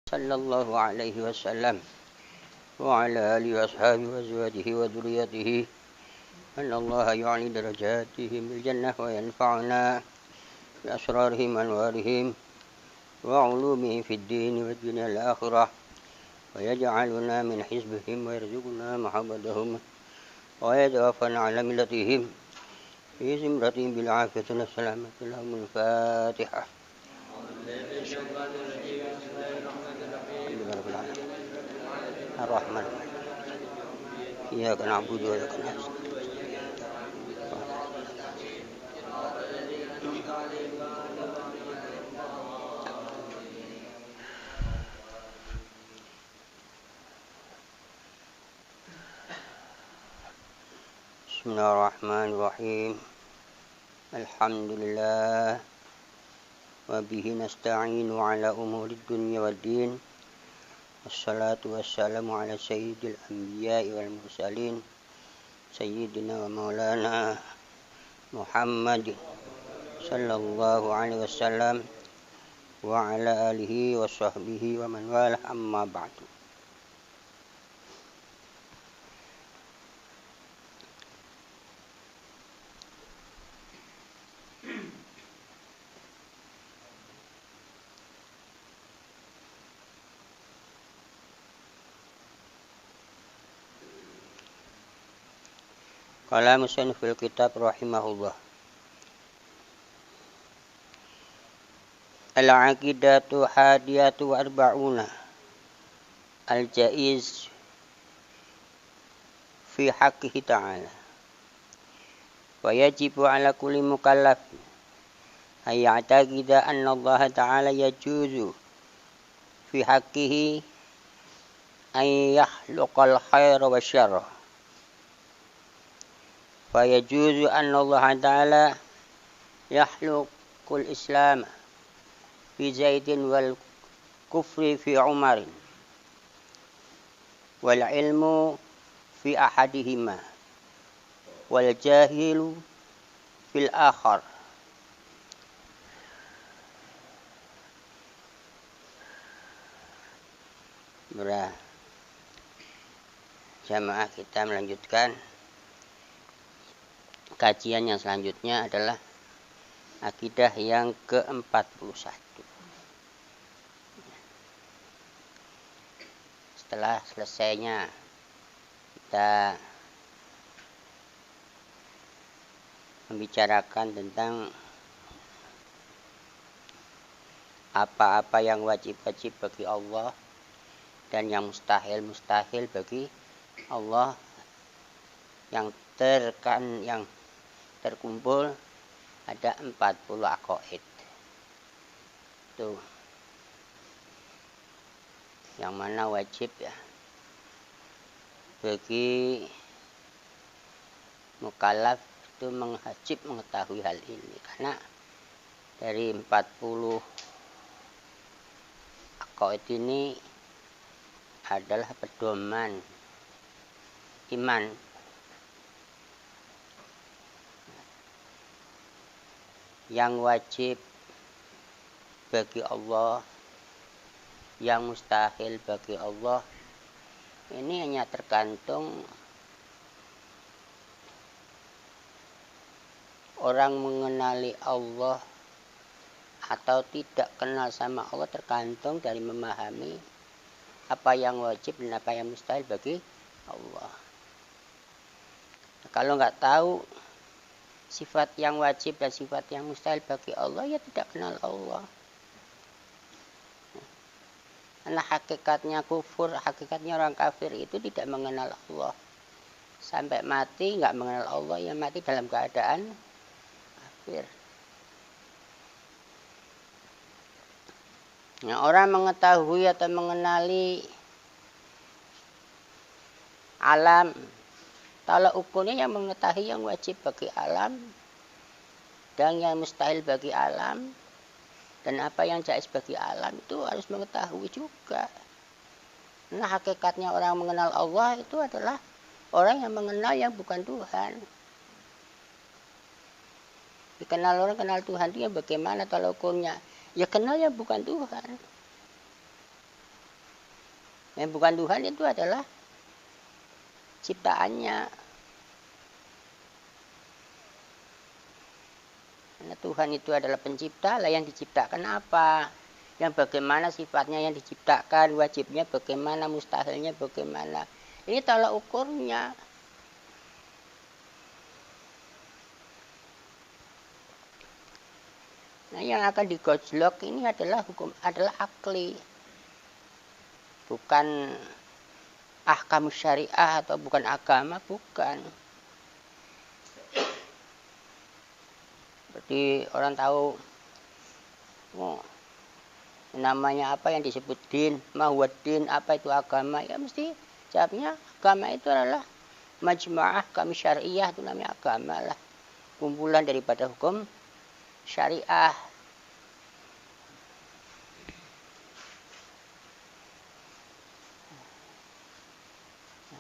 صلى الله عليه وسلم وعلى آله وأصحابه وأزواجه وذريته أن الله يعلي درجاتهم بالجنة وينفعنا بأسرارهم وأنوارهم وعلومهم في الدين والدنيا الآخرة ويجعلنا من حزبهم ويرزقنا محبتهم ويتوفنا على ملتهم في زمرتهم بالعافية والسلامة لهم. الفاتحة. الرحمن إياك نعبد وإياك نستعين. بسم الله الرحمن الرحيم. الحمد لله وبه نستعين على أمور الدنيا والدين والصلاة والسلام على سيد الأنبياء والمرسلين سيدنا ومولانا محمد صلى الله عليه وسلم وعلى آله وصحبه ومن والاه. أما بعد. Qala musanniful kitab rahimahullah. Al-aqidatu hadiyatu arba'una al-jaiz fi haqqihi ta'ala. Wa yajibu ala kulli mukallaf ay ya'taqida anna Allah ta'ala yajuzu fi haqqihi ay yakhluqal khaira wa syarra. فيجوز أن الله تعالى يخلق الإسلام في زيد والكفر في عمر والعلم في أحدهما والجاهل في الآخر. Jamaah, kita melanjutkan kajian yang selanjutnya adalah akidah yang ke-41. Setelah selesainya kita membicarakan tentang apa-apa yang wajib-wajib bagi Allah dan yang mustahil-mustahil bagi Allah, yang terkumpul ada 40 aqaid. Tuh. Yang mana wajib ya bagi mukallaf itu wajib mengetahui hal ini, karena dari 40 aqaid ini adalah pedoman iman. Yang wajib bagi Allah, yang mustahil bagi Allah, ini hanya tergantung orang mengenali Allah atau tidak kenal sama Allah, tergantung dari memahami apa yang wajib dan apa yang mustahil bagi Allah. Nah, kalau nggak tahu sifat yang wajib dan sifat yang mustahil bagi Allah, ya tidak kenal Allah. Karena hakikatnya kufur, hakikatnya orang kafir itu tidak mengenal Allah. Sampai mati nggak mengenal Allah, ya mati dalam keadaan kafir. Nah, orang mengetahui atau mengenali alam, kalau ukurnya yang mengetahui yang wajib bagi alam dan yang mustahil bagi alam dan apa yang jaiz bagi alam, itu harus mengetahui juga. Nah, hakikatnya orang mengenal Allah itu adalah orang yang mengenal yang bukan Tuhan. Dikenal orang kenal Tuhan, dia bagaimana kalau ukurnya? Ya kenal yang bukan Tuhan. Yang bukan Tuhan itu adalah ciptaannya. Karena Tuhan itu adalah pencipta, lah yang diciptakan apa? Yang bagaimana sifatnya yang diciptakan, wajibnya bagaimana, mustahilnya bagaimana. Ini tolak ukurnya. Nah, yang akan digojlok ini adalah akli. Bukan ahkam syariah atau bukan agama, bukan. Seperti orang tahu namanya apa yang disebut din, mahwaddin, apa itu agama, ya mesti jawabnya agama itu adalah majmu'ah ahkam syariah, itu namanya agama lah, kumpulan daripada hukum syariah.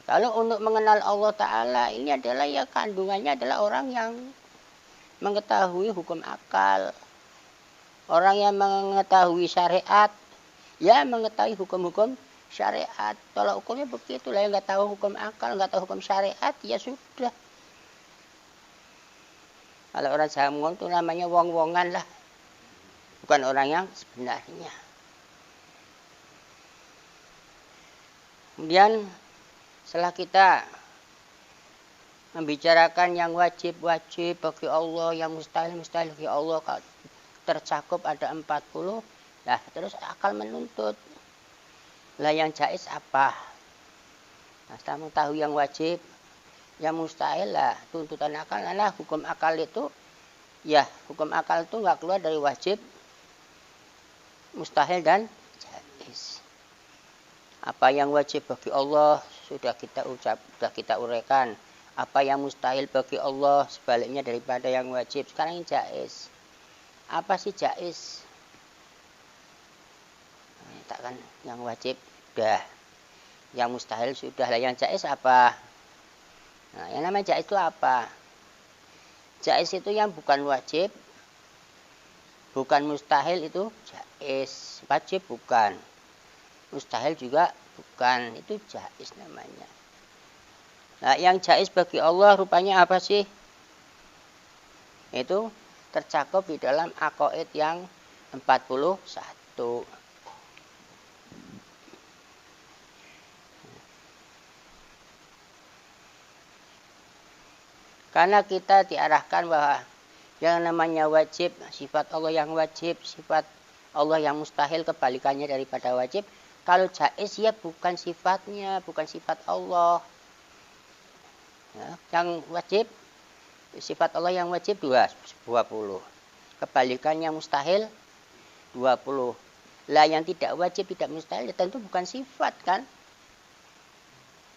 Kalau untuk mengenal Allah Ta'ala ini adalah ya kandungannya adalah orang yang mengetahui hukum akal. Orang yang mengetahui syariat, ya mengetahui hukum-hukum syariat. Tolak ukurnya begitu lah, yang nggak tahu hukum akal, nggak tahu hukum syariat, ya sudah. Kalau orang Jawa itu namanya wong-wongan lah, bukan orang yang sebenarnya. Kemudian setelah kita membicarakan yang wajib-wajib bagi Allah, yang mustahil-mustahil bagi Allah, tercakup ada 40. Nah, terus akal menuntut. Lah yang jaiz apa? Nah, setelah mengetahui yang wajib, yang mustahil lah, tuntutan akal. Nah, hukum akal itu, ya hukum akal itu nggak keluar dari wajib, mustahil dan jaiz. Apa yang wajib bagi Allah sudah kita uraikan. Apa yang mustahil bagi Allah sebaliknya daripada yang wajib. Sekarang yang jaiz. Apa sih jaiz? Kan yang wajib sudah, yang mustahil sudah, lah yang jaiz apa? Nah, yang namanya jaiz itu apa? Jaiz itu yang bukan wajib, bukan mustahil, itu jaiz. Wajib bukan, mustahil juga bukan, itu jaiz namanya. Nah, yang jaiz bagi Allah rupanya apa sih? Itu tercakup di dalam aqaid yang 41. Karena kita diarahkan bahwa yang namanya wajib, sifat Allah yang wajib, sifat Allah yang mustahil, kebalikannya daripada wajib. Kalau jaiz ya bukan sifatnya, bukan sifat Allah. Ya, yang wajib, sifat Allah yang wajib 20. Kebalikannya mustahil 20. Lah yang tidak wajib, tidak mustahil, ya tentu bukan sifat kan.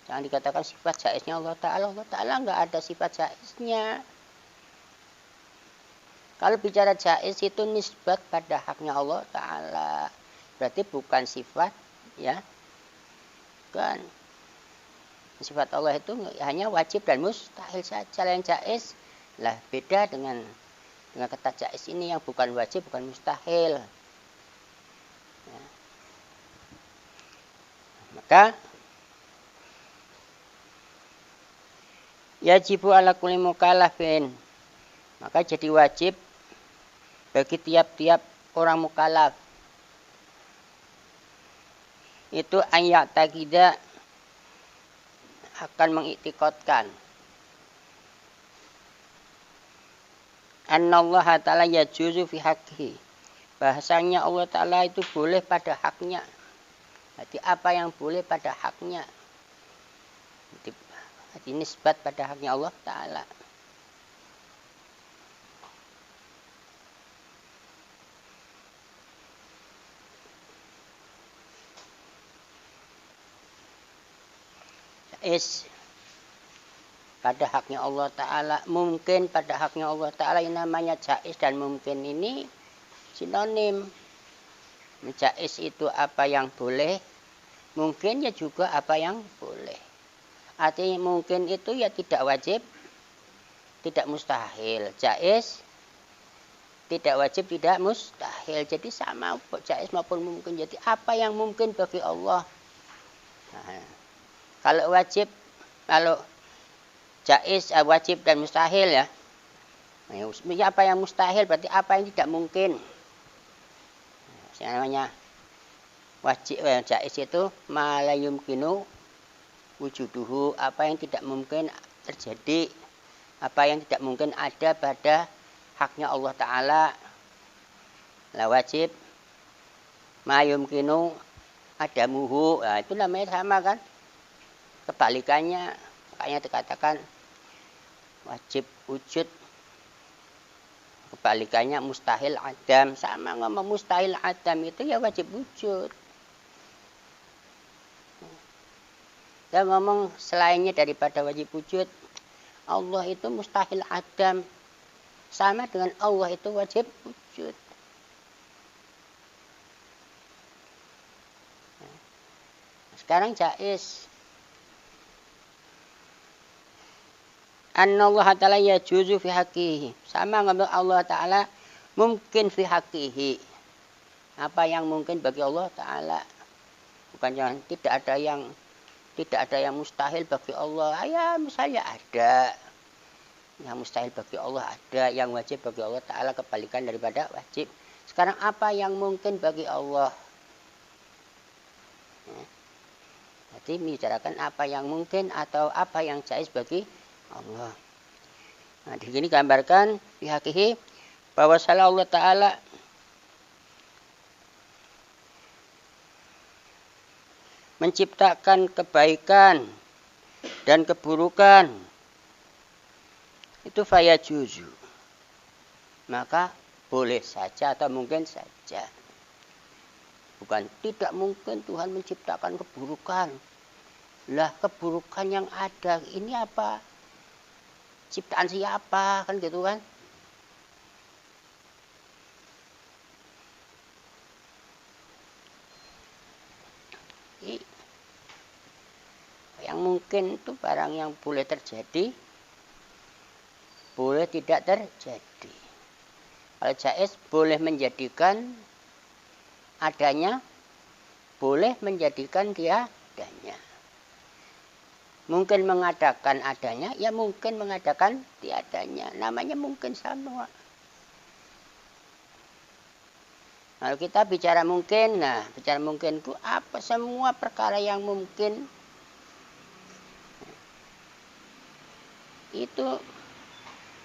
Jangan dikatakan sifat jaiznya Allah Ta'ala. Allah Ta'ala nggak ada sifat jaiznya. Kalau bicara jaiz itu nisbat pada haknya Allah Ta'ala. Berarti bukan sifat, ya. Kan. Sifat Allah itu hanya wajib dan mustahil saja. Yang jaiz lah beda dengan kata jaiz ini, yang bukan wajib, bukan mustahil. Ya. Maka yajibu ala kulli mukallafin, maka jadi wajib bagi tiap-tiap orang mukallaf itu ayat taqidah, akan mengiktikadkan annallaha ta'ala yajuzu fi haqqihi, bahasanya Allah Ta'ala itu boleh pada haknya. Jadi apa yang boleh pada haknya, jadi nisbat pada haknya Allah Ta'ala. Jaiz pada haknya Allah Ta'ala, mungkin pada haknya Allah Ta'ala. Yang namanya jaiz dan mungkin ini sinonim. Jaiz itu apa yang boleh, mungkin ya juga apa yang boleh. Artinya mungkin itu ya tidak wajib, tidak mustahil. Jaiz tidak wajib, tidak mustahil. Jadi sama jaiz maupun mungkin. Jadi apa yang mungkin bagi Allah, Nah, kalau wajib, kalau jaiz, wajib dan mustahil ya. Nah, apa yang mustahil berarti apa yang tidak mungkin. Yang namanya wajib, jaiz itu ma la yumkinu wujuduhu, apa yang tidak mungkin terjadi, apa yang tidak mungkin ada pada haknya Allah Ta'ala. Lah wajib ma yumkinu adamuhu, nah, itu namanya sama kan, kebalikannya. Makanya dikatakan wajib wujud, kebalikannya mustahil adam. Sama ngomong mustahil adam itu ya wajib wujud. Dan ngomong selainnya daripada wajib wujud, Allah itu mustahil adam, sama dengan Allah itu wajib wujud. Sekarang jaiz. Annallahu ta'ala yajuzu fi haqqihi, sama ngomong Allah Ta'ala mungkin fi haqqihi, apa yang mungkin bagi Allah Ta'ala. Bukan jangan tidak ada yang mustahil bagi Allah. Ya misalnya ada yang mustahil bagi Allah, ada yang wajib bagi Allah Ta'ala, kebalikan daripada wajib. Sekarang apa yang mungkin bagi Allah? Jadi membicarakan apa yang mungkin atau apa yang jaiz bagi Allah. Nah, di sini gambarkan bihaqihi bahwa Allah Ta'ala menciptakan kebaikan dan keburukan itu fayajuzu, maka boleh saja atau mungkin saja. Bukan tidak mungkin Tuhan menciptakan keburukan. Lah keburukan yang ada ini apa? Ciptaan siapa? Kan gitu kan? Yang mungkin itu barang yang boleh terjadi, boleh tidak terjadi. Kalau jaiz boleh menjadikan adanya, boleh menjadikan tiadanya. Mungkin mengadakan adanya, ya mungkin mengadakan tiadanya. Namanya mungkin sama. Kalau kita bicara mungkin, nah bicara mungkin itu apa? Semua perkara yang mungkin itu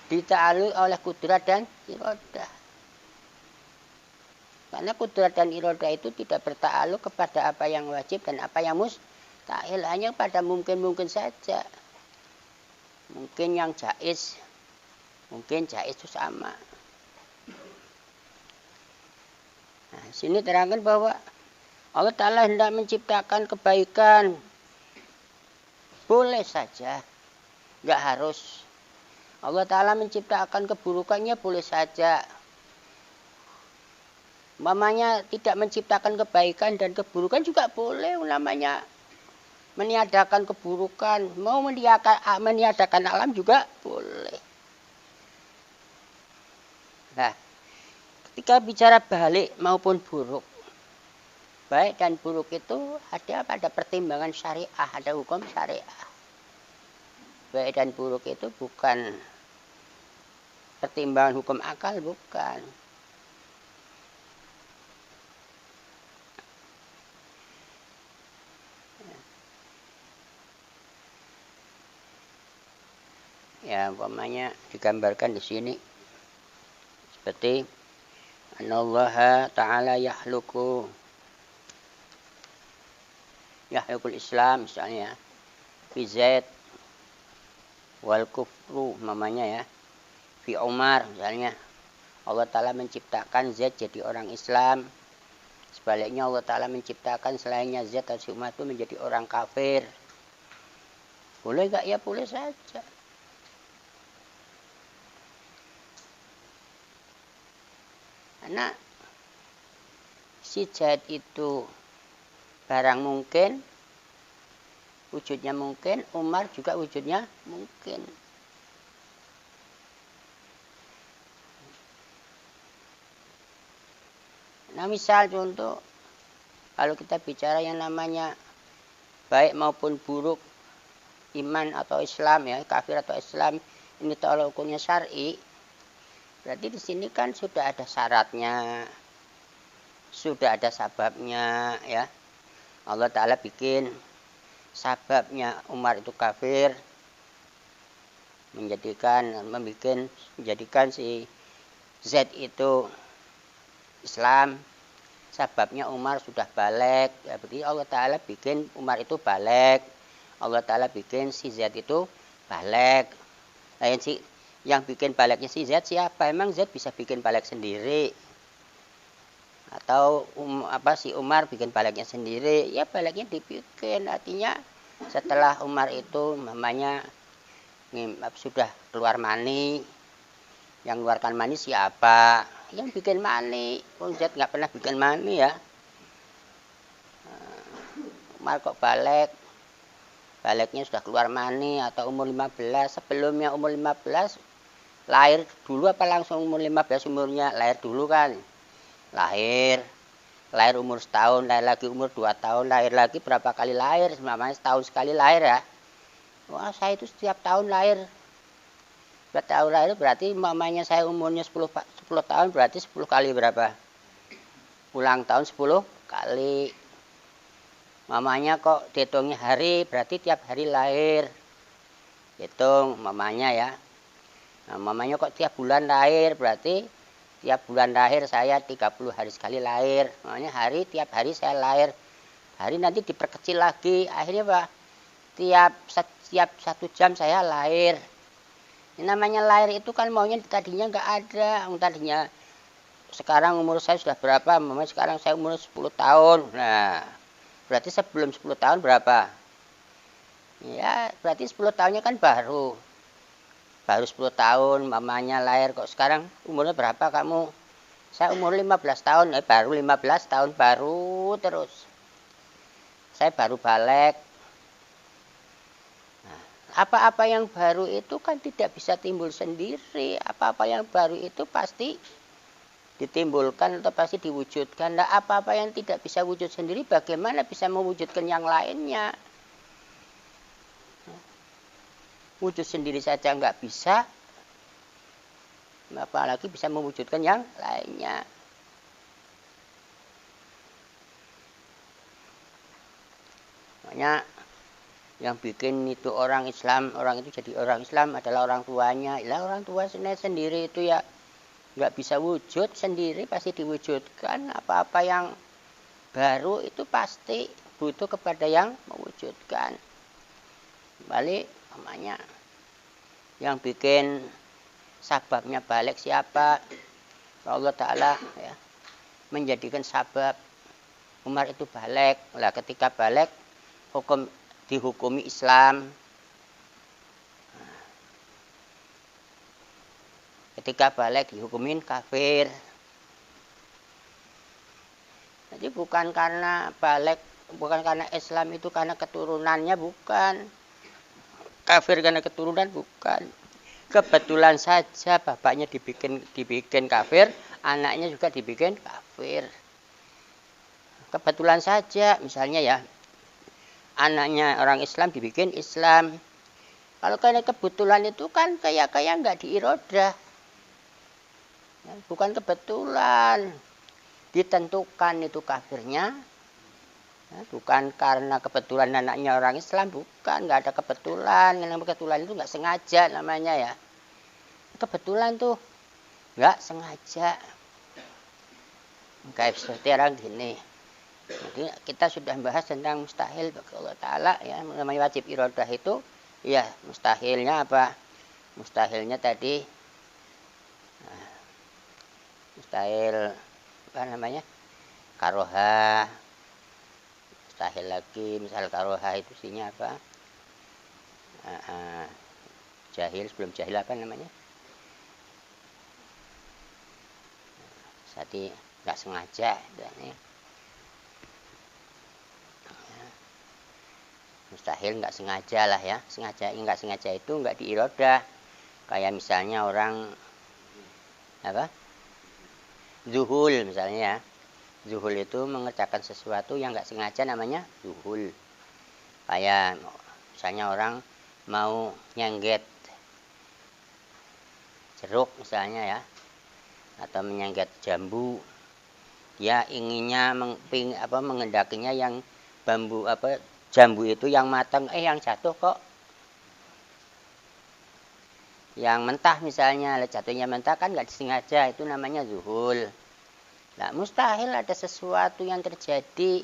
dita'alluq oleh kudrat dan iradah. Karena kudrat dan iradah itu tidak berta'alluq kepada apa yang wajib dan apa yang mustahil, hanya pada mungkin-mungkin saja. Mungkin yang jaiz, mungkin jaiz itu sama. Nah, sini terangkan bahwa Allah Ta'ala hendak menciptakan kebaikan. Boleh saja, nggak harus. Allah Ta'ala menciptakan keburukannya boleh saja. Mamanya tidak menciptakan kebaikan dan keburukan juga boleh, namanya meniadakan keburukan. Mau meniadakan alam juga boleh. Nah, ketika bicara balik maupun buruk, baik dan buruk itu ada pada pertimbangan syariah, ada hukum syariah. Baik dan buruk itu bukan pertimbangan hukum akal, bukan. Ya, umpamanya digambarkan di sini seperti Anallaha Ta'ala yahlukul Islam misalnya fi Zaid wal kufru, mamanya ya fi Umar misalnya. Allah Ta'ala menciptakan Zaid jadi orang Islam, sebaliknya Allah Ta'ala menciptakan selainnya Zaid atau Umar itu menjadi orang kafir. Boleh gak? Ya boleh saja. Karena si Zaid itu barang mungkin, wujudnya mungkin, Umar juga wujudnya mungkin. Nah misal contoh, kalau kita bicara yang namanya baik maupun buruk, iman atau Islam ya, kafir atau Islam, ini tolak ukurnya syar'i. Berarti di sini kan sudah ada syaratnya, sudah ada sababnya ya. Allah Ta'ala bikin sababnya Umar itu kafir, menjadikan si Z itu Islam. Sababnya Umar sudah balik, ya, berarti Allah Ta'ala bikin Umar itu balik. Allah Ta'ala bikin si Z itu balik. Nah, yang bikin baliknya si Z siapa? Emang Z bisa bikin balik sendiri? Atau si Umar bikin baliknya sendiri? Ya baliknya dibikin. Artinya setelah Umar itu mamanya sudah keluar mani, yang keluarkan mani siapa? Yang bikin mani. Z nggak pernah bikin mani ya. Umar kok baliknya sudah keluar mani atau umur 15. Sebelumnya umur 15 lahir dulu apa langsung umur 15 umurnya? Lahir dulu kan. Lahir umur setahun, lahir lagi umur 2 tahun, lahir lagi berapa kali lahir? Namanya setahun sekali lahir ya. Wah, saya itu setiap tahun lahir. Tahun lahir berarti mamanya saya umurnya 10 tahun, berarti 10 kali berapa? Ulang tahun 10 kali. Mamanya kok dihitungnya hari, berarti tiap hari lahir. Hitung mamanya ya. Nah, mamanya kok tiap bulan lahir, berarti tiap bulan lahir saya 30 hari sekali lahir. Makanya tiap hari saya lahir. Hari nanti diperkecil lagi. Akhirnya Pak, setiap 1 jam saya lahir. Ini namanya lahir itu kan maunya tadinya nggak ada. Tadinya sekarang umur saya sudah berapa? Mamanya sekarang saya umur 10 tahun. Nah, berarti sebelum 10 tahun berapa? Ya, berarti 10 tahunnya kan baru 10 tahun mamanya lahir. Kok sekarang umurnya berapa kamu? Saya umur 15 tahun. Baru 15 tahun, baru terus. Saya baru balik. Nah, apa-apa yang baru itu kan tidak bisa timbul sendiri. Apa-apa yang baru itu pasti ditimbulkan atau pasti diwujudkan. Nah, apa-apa yang tidak bisa wujud sendiri, bagaimana bisa mewujudkan yang lainnya? Wujud sendiri saja nggak bisa, apalagi bisa mewujudkan yang lainnya. Makanya yang bikin itu orang Islam, orang itu jadi orang Islam adalah orang tuanya. Ya, orang tua sendiri itu ya nggak bisa wujud sendiri, pasti diwujudkan. Apa-apa yang baru itu pasti butuh kepada yang mewujudkan. Balik namanya yang bikin sababnya balik siapa? Allah Ta'ala ya, menjadikan sabab Umar itu balik. Lah ketika balik dihukumi Islam. Ketika balik dihukumin kafir. Jadi bukan karena Islam itu karena keturunannya, bukan. Kafir karena keturunan, bukan. Kebetulan saja bapaknya dibikin kafir, anaknya juga dibikin kafir. Kebetulan saja, misalnya ya, anaknya orang Islam dibikin Islam. Kalau karena kebetulan itu kan kayak nggak diirodah. Bukan kebetulan. Ditentukan itu kafirnya. Bukan karena kebetulan anaknya orang Islam, bukan, nggak ada kebetulan. Yang kebetulan itu nggak sengaja namanya ya. Kebetulan tuh nggak sengaja. Kayak seperti orang gini. Jadi kita sudah bahas tentang mustahil bagi Allah Ta'ala ya. Namanya wajib irodah itu ya mustahilnya apa? Mustahilnya tadi mustahil apa namanya? Karoha. Mustahil lagi, misal karoha itu isinya apa? Jahil, sebelum jahil apa namanya? Jadi nggak sengaja. Mustahil nggak sengaja lah ya. Nggak sengaja itu nggak diirodah. Kayak misalnya orang apa? Zuhul misalnya ya. Zuhul itu mengerjakan sesuatu yang nggak sengaja, namanya zuhul. Kayak misalnya orang mau nyengget jeruk misalnya ya, atau menyengget jambu, dia inginnya mengendakinya yang jambu itu yang matang, yang jatuh kok yang mentah misalnya. Jatuhnya mentah kan nggak disengaja, itu namanya zuhul. Nah, mustahil ada sesuatu yang terjadi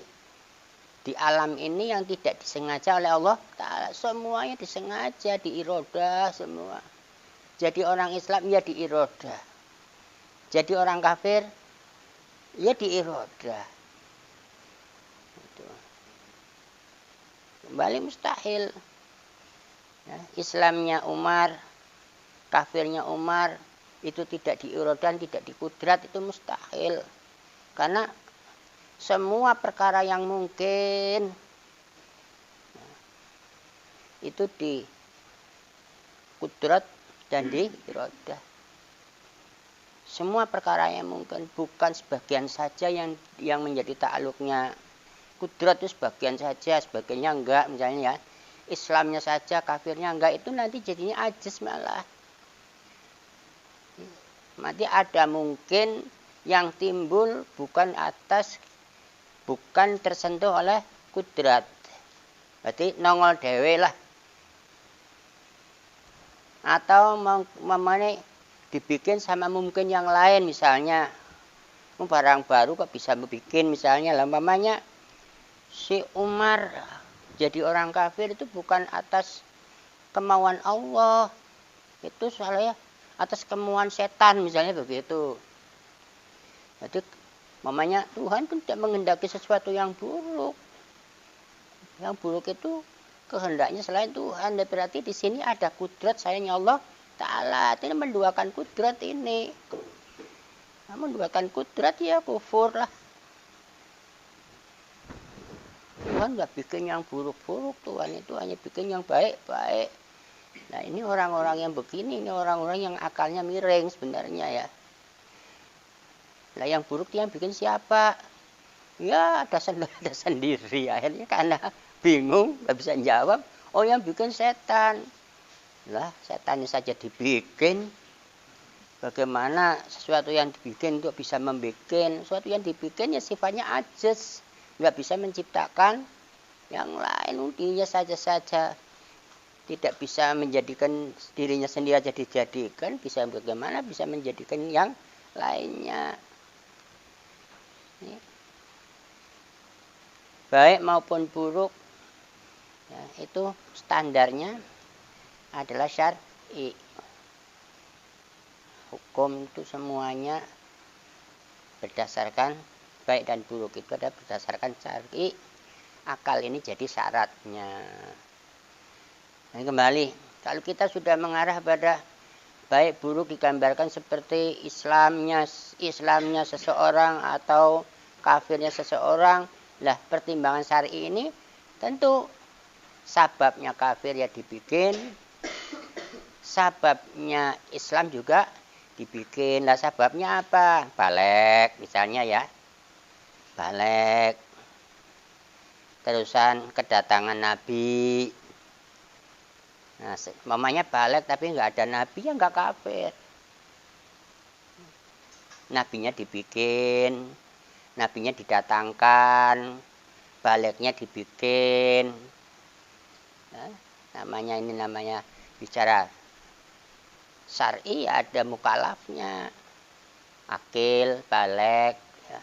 di alam ini yang tidak disengaja oleh Allah Ta'ala. Semuanya disengaja, diirodah semua. Jadi orang Islam ya diirodah, jadi orang kafir ya diirodah. Itu kembali mustahil ya, Islamnya Umar, kafirnya Umar, itu tidak diirodah, tidak dikudrat, itu mustahil. Karena semua perkara yang mungkin itu dikudrat dan diirodah. Semua perkara yang mungkin, bukan sebagian saja yang menjadi ta'aluknya kudrat, itu sebagian saja, sebagiannya enggak. Misalnya ya, Islamnya saja, kafirnya enggak, itu nanti jadinya ajis malah. Nanti ada mungkin yang timbul bukan tersentuh oleh kudrat, berarti nongol dewe lah. Atau dibikin sama mungkin yang lain, misalnya barang baru kok bisa bikin, misalnya umpamanya si Umar jadi orang kafir itu bukan atas kemauan Allah, itu soalnya atas kemauan setan misalnya begitu. Jadi umpamanya Tuhan kan tidak menghendaki sesuatu yang buruk. Yang buruk itu kehendaknya selain Tuhan. Dan berarti di sini ada kudrat sayangnya Allah Ta'ala. Ini menduakan kudrat ini. Menduakan kudrat ya kufur lah. Tuhan nggak bikin yang buruk-buruk. Tuhan itu hanya bikin yang baik-baik. Nah ini orang-orang yang begini, ini orang-orang yang akalnya miring sebenarnya ya. Nah yang buruk dia yang bikin siapa? Ya ada sendiri. Akhirnya karena bingung, nggak bisa jawab. Oh yang bikin setan. Lah setan saja dibikin. Bagaimana sesuatu yang dibikin untuk bisa membuat? Sesuatu yang dibikin ya sifatnya ajaz. Nggak bisa menciptakan yang lain. Dirinya saja. Tidak bisa menjadikan dirinya sendiri aja dijadikan. Bisa bagaimana bisa menjadikan yang lainnya. Ini. Baik maupun buruk. Ya, itu standarnya adalah syar'i. Hukum itu semuanya berdasarkan baik dan buruk itu adalah berdasarkan syar'i. Akal ini jadi syaratnya. Nah, kembali, kalau kita sudah mengarah pada baik buruk digambarkan seperti Islamnya seseorang atau kafirnya seseorang, lah pertimbangan syar'i ini tentu sababnya kafir ya dibikin, sababnya Islam juga dibikin. Lah sababnya apa? Balik misalnya ya. Balik. Terusan kedatangan Nabi. Nah, mamanya balik tapi nggak ada Nabi ya nggak kafir. Nabinya dibikin, nabinya didatangkan, baliknya dibikin. Nah, namanya bicara syar'i ada mukalafnya, akil, balik, ya.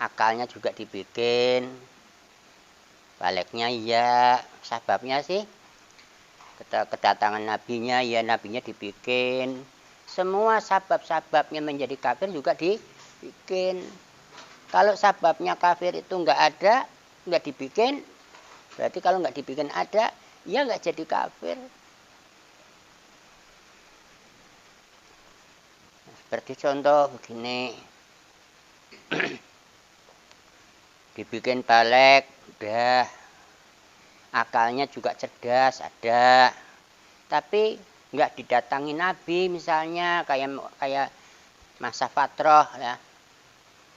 Akalnya juga dibikin, baliknya ya, sababnya sih kedatangan nabinya ya, nabinya dibikin. Semua sabab-sababnya menjadi kafir juga dibikin. Kalau sababnya kafir itu nggak ada, nggak dibikin, berarti kalau nggak dibikin ada, ya nggak jadi kafir. Seperti contoh begini, dibikin balik, udah, akalnya juga cerdas, ada, tapi nggak didatangi Nabi misalnya, kayak masa fatroh ya.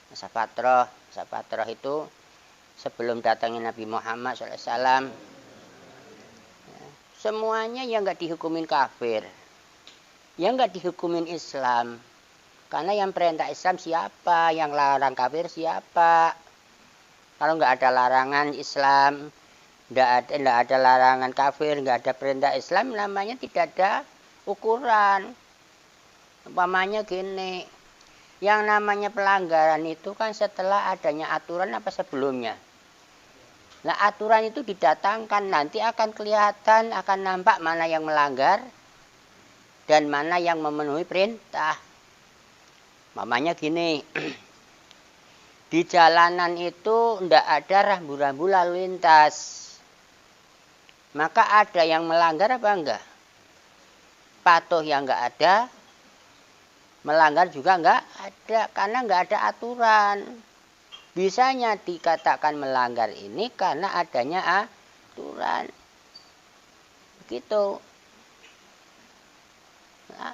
Masa fatroh itu sebelum datangnya Nabi Muhammad SAW. Semuanya yang nggak dihukumin kafir, yang nggak dihukumin Islam. Karena yang perintah Islam siapa, yang larang kafir siapa. Kalau nggak ada larangan Islam, nggak ada larangan kafir, nggak ada perintah Islam, namanya tidak ada ukuran. Umpamanya gini, yang namanya pelanggaran itu kan setelah adanya aturan apa sebelumnya. Nah, aturan itu didatangkan, nanti akan kelihatan, akan nampak mana yang melanggar dan mana yang memenuhi perintah. Mamanya gini, di jalanan itu ndak ada rambu-rambu lalu lintas. Maka ada yang melanggar apa enggak? Patuh yang enggak ada, melanggar juga enggak ada, karena enggak ada aturan. Bisanya dikatakan melanggar ini karena adanya aturan. Begitu. Nah,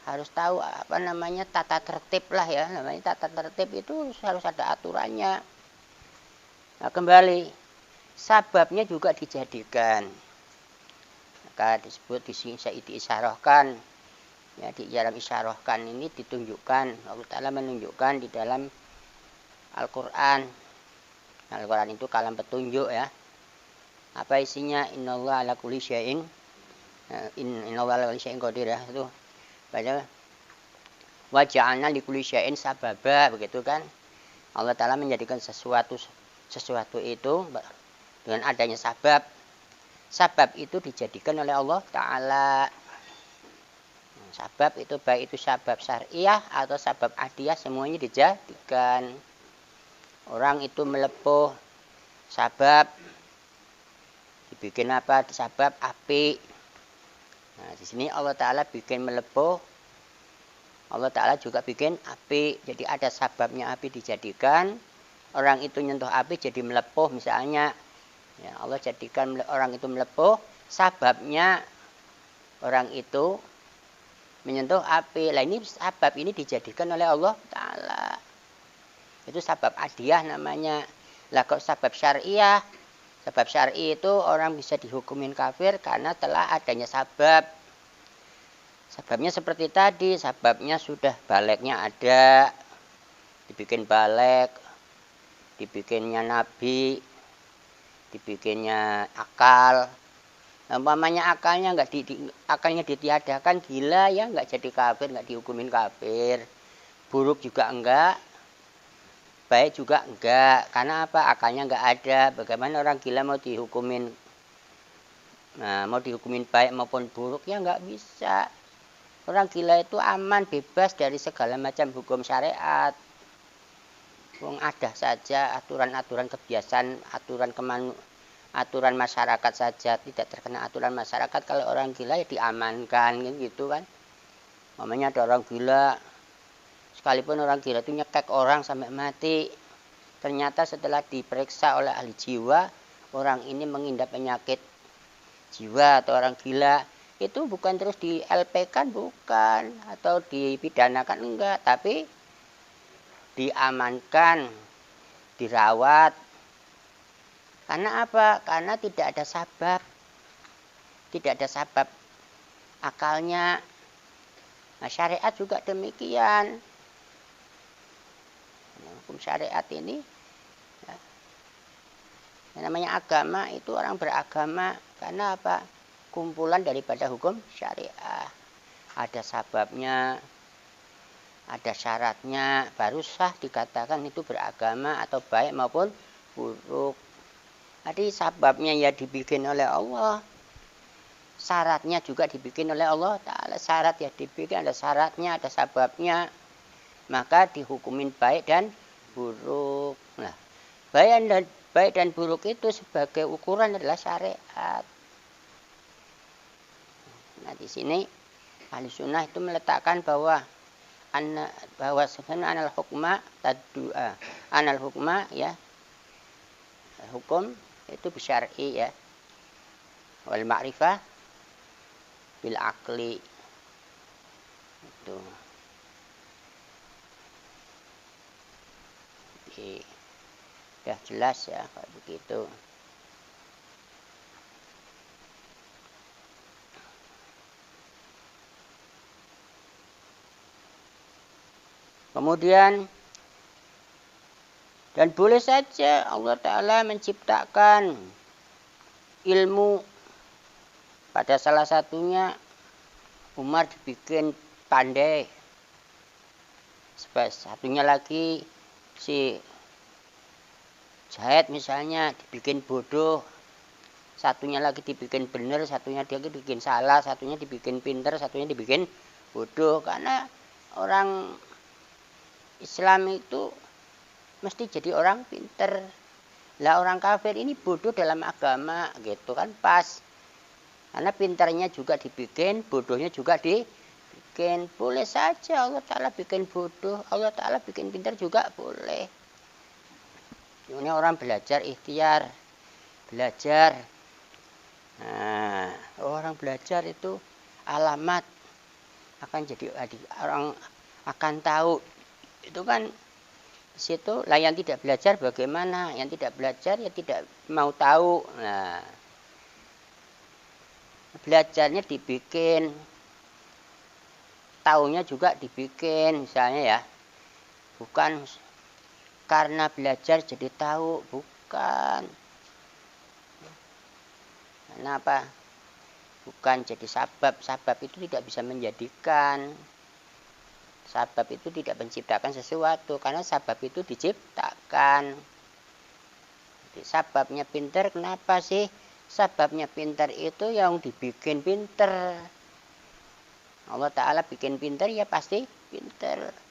harus tahu apa namanya tata tertib lah ya. Namanya tata tertib itu harus ada aturannya. Nah, kembali. Sababnya juga dijadikan. Maka disebut di sini diisyarahkan. Ya, di dalam isyarahkan ini ditunjukkan. Allah Ta'ala menunjukkan di dalam Al-Quran. Al-Quran itu kalam petunjuk ya. Apa isinya? Innallaha ala kulli syai'in. Innallaha ala kulli syai'in qadir ya. Itu baca wa ja'alna li kulli syai'in sababa, begitu kan. Allah Ta'ala menjadikan sesuatu itu dengan adanya sabab. Sabab itu dijadikan oleh Allah Ta'ala. Sabab itu baik itu sabab syariah atau sabab adiyah, semuanya dijadikan. Orang itu melepuh, sabab dibikin apa? Sabab api. Nah, di sini Allah Ta'ala bikin melepuh, Allah Ta'ala juga bikin api. Jadi ada sababnya api dijadikan. Orang itu nyentuh api jadi melepuh misalnya. Ya, Allah jadikan orang itu melepuh, sababnya orang itu menyentuh api. Lah ini sabab ini dijadikan oleh Allah Ta'ala. Itu sabab adiyah namanya. Lah kok sabab syariah? Sabab syar'i itu orang bisa dihukumin kafir karena telah adanya sabab. Sababnya seperti tadi, sababnya sudah baleknya ada. Dibikin balek, dibikinnya nabi, dibikinnya akal. Nah, umpamanya akalnya akalnya ditiadakan, gila ya nggak jadi kafir, nggak dihukumin kafir. Buruk juga enggak. Baik juga enggak, karena apa? Akalnya enggak ada. Bagaimana orang gila mau dihukumin? Nah, mau dihukumin baik maupun buruk ya enggak bisa. Orang gila itu aman, bebas dari segala macam hukum syariat. Wong ada saja aturan-aturan kebiasaan, aturan masyarakat saja, tidak terkena aturan masyarakat. Kalau orang gila ya diamankan gitu kan. Namanya ada orang gila, sekalipun orang gila itu nyekek orang sampai mati, ternyata setelah diperiksa oleh ahli jiwa, orang ini mengidap penyakit jiwa atau orang gila, itu bukan terus di LP-kan, bukan, atau dipidanakan, enggak, tapi diamankan, dirawat. Karena apa? Karena tidak ada sabab. Tidak ada sabab akalnya. Nah, syariat juga demikian. Hukum syariat ini ya, yang namanya agama itu orang beragama karena apa? Kumpulan daripada hukum syariah. Ada sababnya, ada syaratnya, baru sah dikatakan itu beragama atau baik maupun buruk. Jadi sababnya ya dibikin oleh Allah, syaratnya juga dibikin oleh Allah Ta'ala. Syarat ya dibikin, ada syaratnya, ada sababnya, maka dihukumin baik dan buruk. Nah, baik dan buruk itu sebagai ukuran adalah syariat. Nah, di sini ahli sunnah itu meletakkan bahwa sebenarnya anal hukma ya, hukum itu bisyar'i ya, wal ma'rifah bil akli itu. Sudah jelas ya kalau begitu. Kemudian, dan boleh saja Allah Ta'ala menciptakan ilmu. Pada salah satunya Umar dibikin pandai. Satunya lagi si Zaid misalnya dibikin bodoh. Satunya lagi dibikin benar, satunya dia dibikin salah, satunya dibikin pinter, satunya dibikin bodoh. Karena orang Islam itu mesti jadi orang pinter. Lah orang kafir ini bodoh dalam agama gitu kan pas. Karena pinternya juga dibikin, bodohnya juga dibikin. Boleh saja Allah Ta'ala bikin bodoh, Allah Ta'ala bikin pinter juga boleh. Ini orang belajar ikhtiar, belajar. Nah, orang belajar itu alamat akan jadi orang akan tahu. Itu kan di situ lah yang tidak belajar bagaimana? Yang tidak belajar ya tidak mau tahu. Nah, belajarnya dibikin, taunya juga dibikin misalnya ya. Bukan karena belajar jadi tahu, bukan. Kenapa? Bukan jadi sabab. Sabab itu tidak bisa menjadikan. Sabab itu tidak menciptakan sesuatu, karena sabab itu diciptakan. Jadi, sababnya pinter, kenapa sih? Sababnya pinter itu yang dibikin pinter. Allah Ta'ala bikin pinter ya pasti pinter.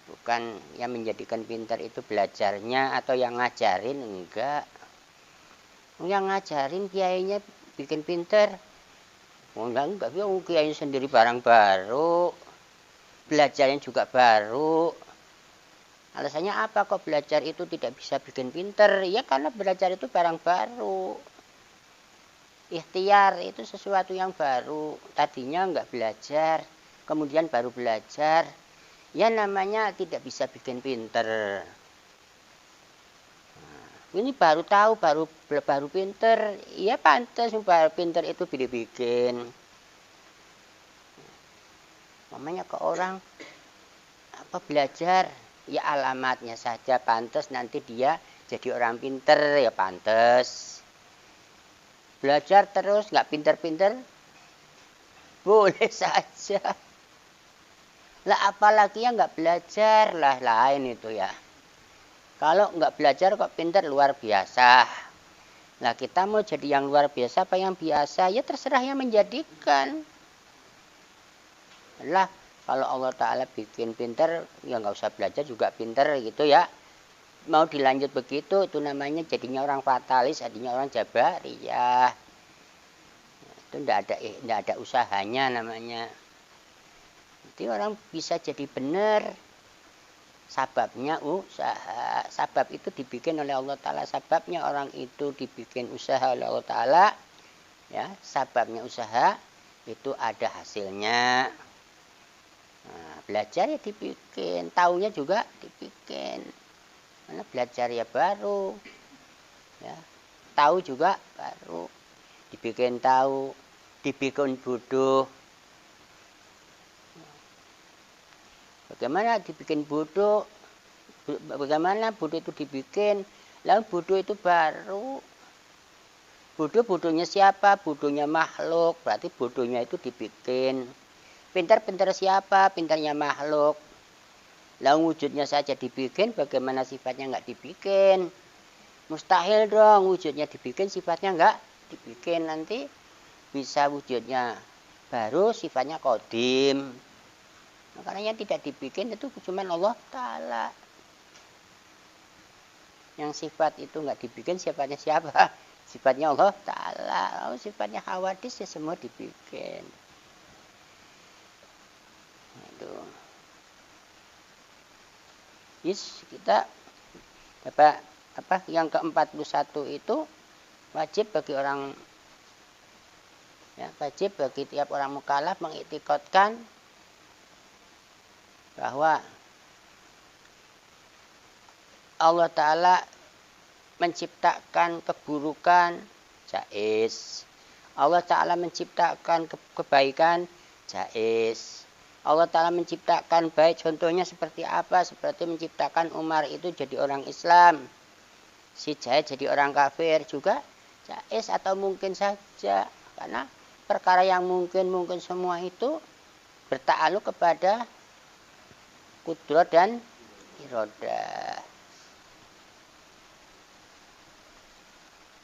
Bukan yang menjadikan pinter itu belajarnya atau yang ngajarin, enggak. Yang ngajarin kiainya bikin pinter. Enggak, kiainya sendiri barang baru. Belajarnya juga baru. Alasannya apa kok belajar itu tidak bisa bikin pinter? Ya karena belajar itu barang baru. Ikhtiar itu sesuatu yang baru. Tadinya enggak belajar, kemudian baru belajar. Ya namanya tidak bisa bikin pinter. Ini baru tahu, baru pinter. Ya pantas baru pinter itu bikin. Namanya ke orang apa belajar, ya alamatnya saja pantas nanti dia jadi orang pinter, ya pantas. Belajar terus nggak pinter-pinter, boleh saja. Lah apalagi yang nggak belajar, lah lain itu ya. Kalau nggak belajar kok pinter luar biasa. Nah kita mau jadi yang luar biasa apa yang biasa, ya terserah yang menjadikan. Lah kalau Allah Ta'ala bikin pinter ya nggak usah belajar juga pinter gitu ya. Mau dilanjut begitu itu namanya jadinya orang fatalis, jadinya orang jabariyah. Itu nggak ada usahanya namanya. Jadi orang bisa jadi benar sababnya usaha. Sabab itu dibikin oleh Allah Ta'ala. Sababnya orang itu dibikin usaha oleh Allah Ta'ala. Ya, sababnya usaha itu ada hasilnya. Nah, belajar ya dibikin, taunya juga dibikin. Karena belajar ya baru, ya, tahu juga baru. Dibikin tahu, dibikin bodoh. Bagaimana dibikin bodoh? Bagaimana bodoh itu dibikin? Lalu bodoh itu baru. Bodohnya siapa? Bodohnya makhluk. Berarti bodohnya itu dibikin. Pintar siapa? Pintarnya makhluk. Lalu wujudnya saja dibikin, bagaimana sifatnya nggak dibikin? Mustahil dong wujudnya dibikin, sifatnya nggak dibikin. Nanti bisa wujudnya baru, sifatnya qadim. Makanya yang tidak dibikin itu cuma Allah Ta'ala. Yang sifat itu nggak dibikin, sifatnya siapa? Sifatnya Allah Ta'ala. Lalu sifatnya hawadis ya semua dibikin. Itu. Yes, kita apa yang ke-41 itu wajib bagi orang, ya, wajib bagi tiap orang mukallaf mengiktikadkan bahwa Allah Ta'ala menciptakan keburukan, jaiz. Allah Ta'ala menciptakan kebaikan, jaiz. Allah Ta'ala menciptakan baik, contohnya seperti apa? Seperti menciptakan Umar itu jadi orang Islam, si Zaid jadi orang kafir juga jaiz atau mungkin saja. Karena perkara yang mungkin semua itu bertakluk kepada kudrat dan iradah.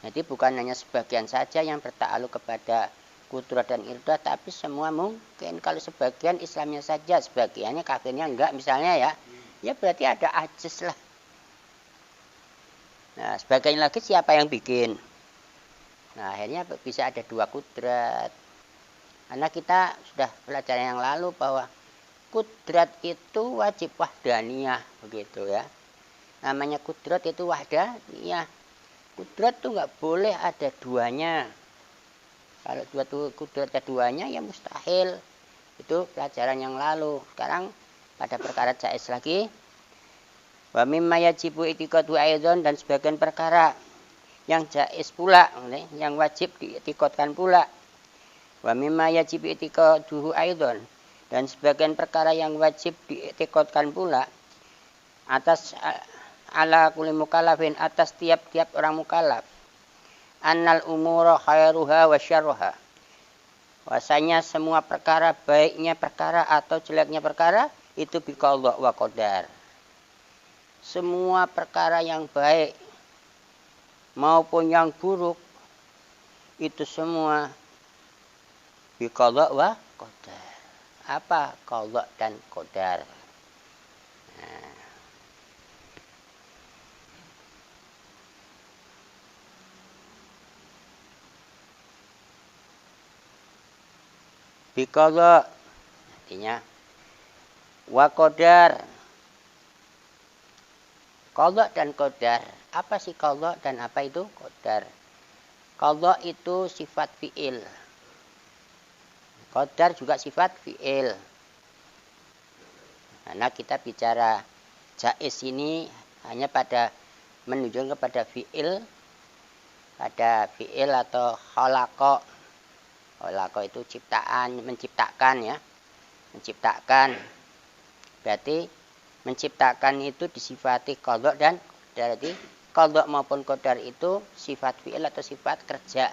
Jadi bukan hanya sebagian saja yang bertakluk kepada kudrat dan iradah, tapi semua mungkin. Kalau sebagian Islamnya saja, sebagiannya kafirnya enggak misalnya ya berarti ada ajis lah. Nah, sebagian lagi siapa yang bikin? Nah, akhirnya bisa ada dua kudrat. Karena kita sudah belajar yang lalu bahwa kudrat itu wajib wahdaniyah, begitu ya. Namanya kudrat itu wahdaniyah. Kudrat itu nggak boleh ada duanya. Kalau kudrat ada duanya ya mustahil. Itu pelajaran yang lalu. Sekarang pada perkara jaiz lagi. Wa mimma yajibu i'tiqadu aidzon, dan sebagian perkara yang jaiz pula, yang wajib diiktikadkan pula. Wa mimma yajibu i'tiqaduhu aidzon, dan sebagian perkara yang wajib diiktikadkan pula atas ala kulli mukallafin, atas tiap-tiap orang mukallaf, annal umura khairuha wa syarruha, bahwasanya semua perkara, baiknya perkara atau jeleknya perkara itu biqadha wa qadar. Semua perkara yang baik maupun yang buruk itu semua biqadha wa qadar. Apa qadha dan qadar? Biqadha artinya wa qadar. Qadha dan qadar. Apa sih qadha dan apa itu qadar? Qadha itu sifat fi'il. Qadar juga sifat fi'il. Karena kita bicara jaiz ini hanya pada menunjukkan kepada fi'il, pada fi'il atau khalaqa. Khalaqa itu ciptaan, menciptakan ya. Menciptakan. Berarti menciptakan itu disifati qadha dan qadar. Jadi qadha maupun qadar itu sifat fi'il atau sifat kerja.